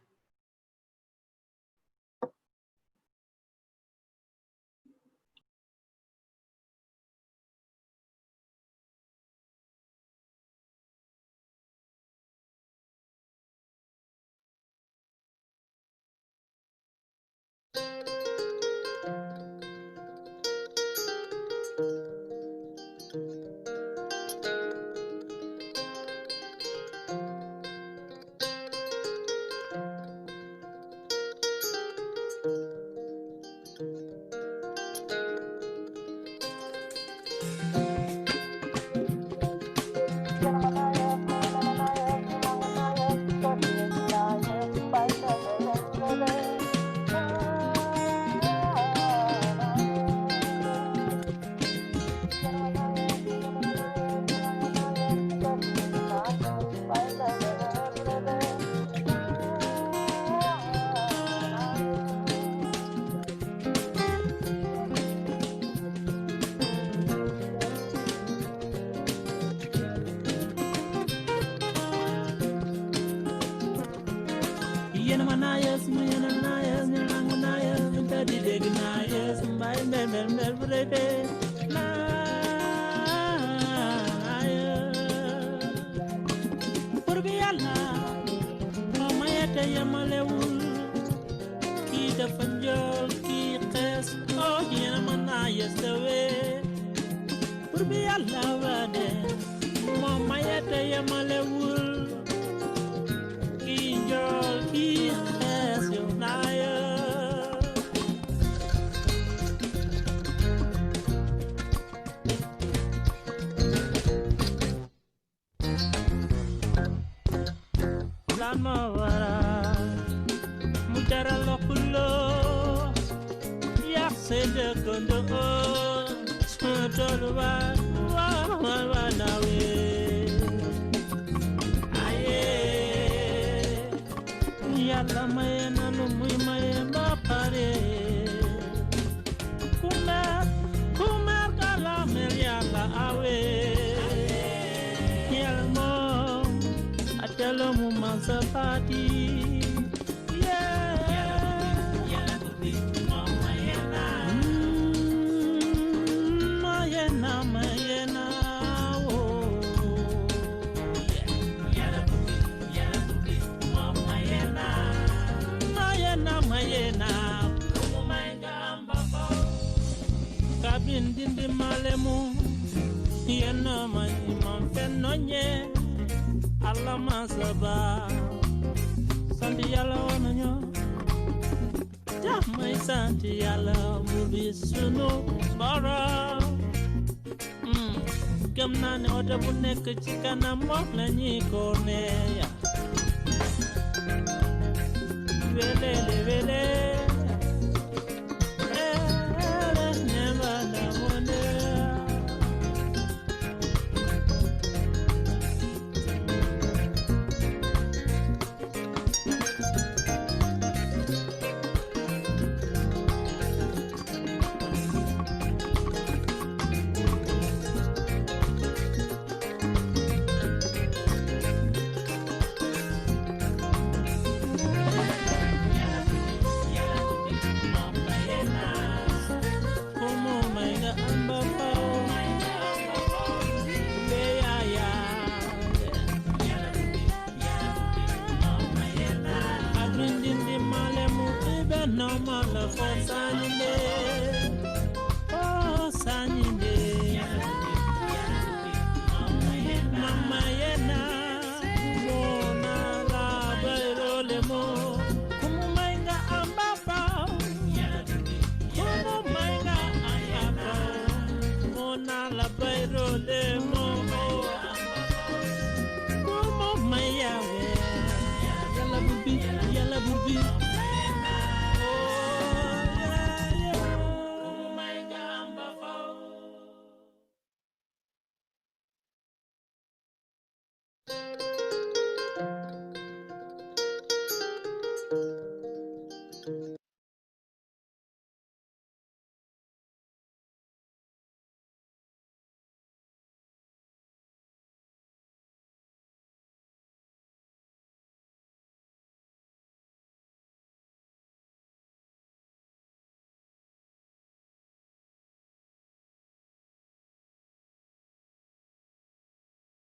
Mama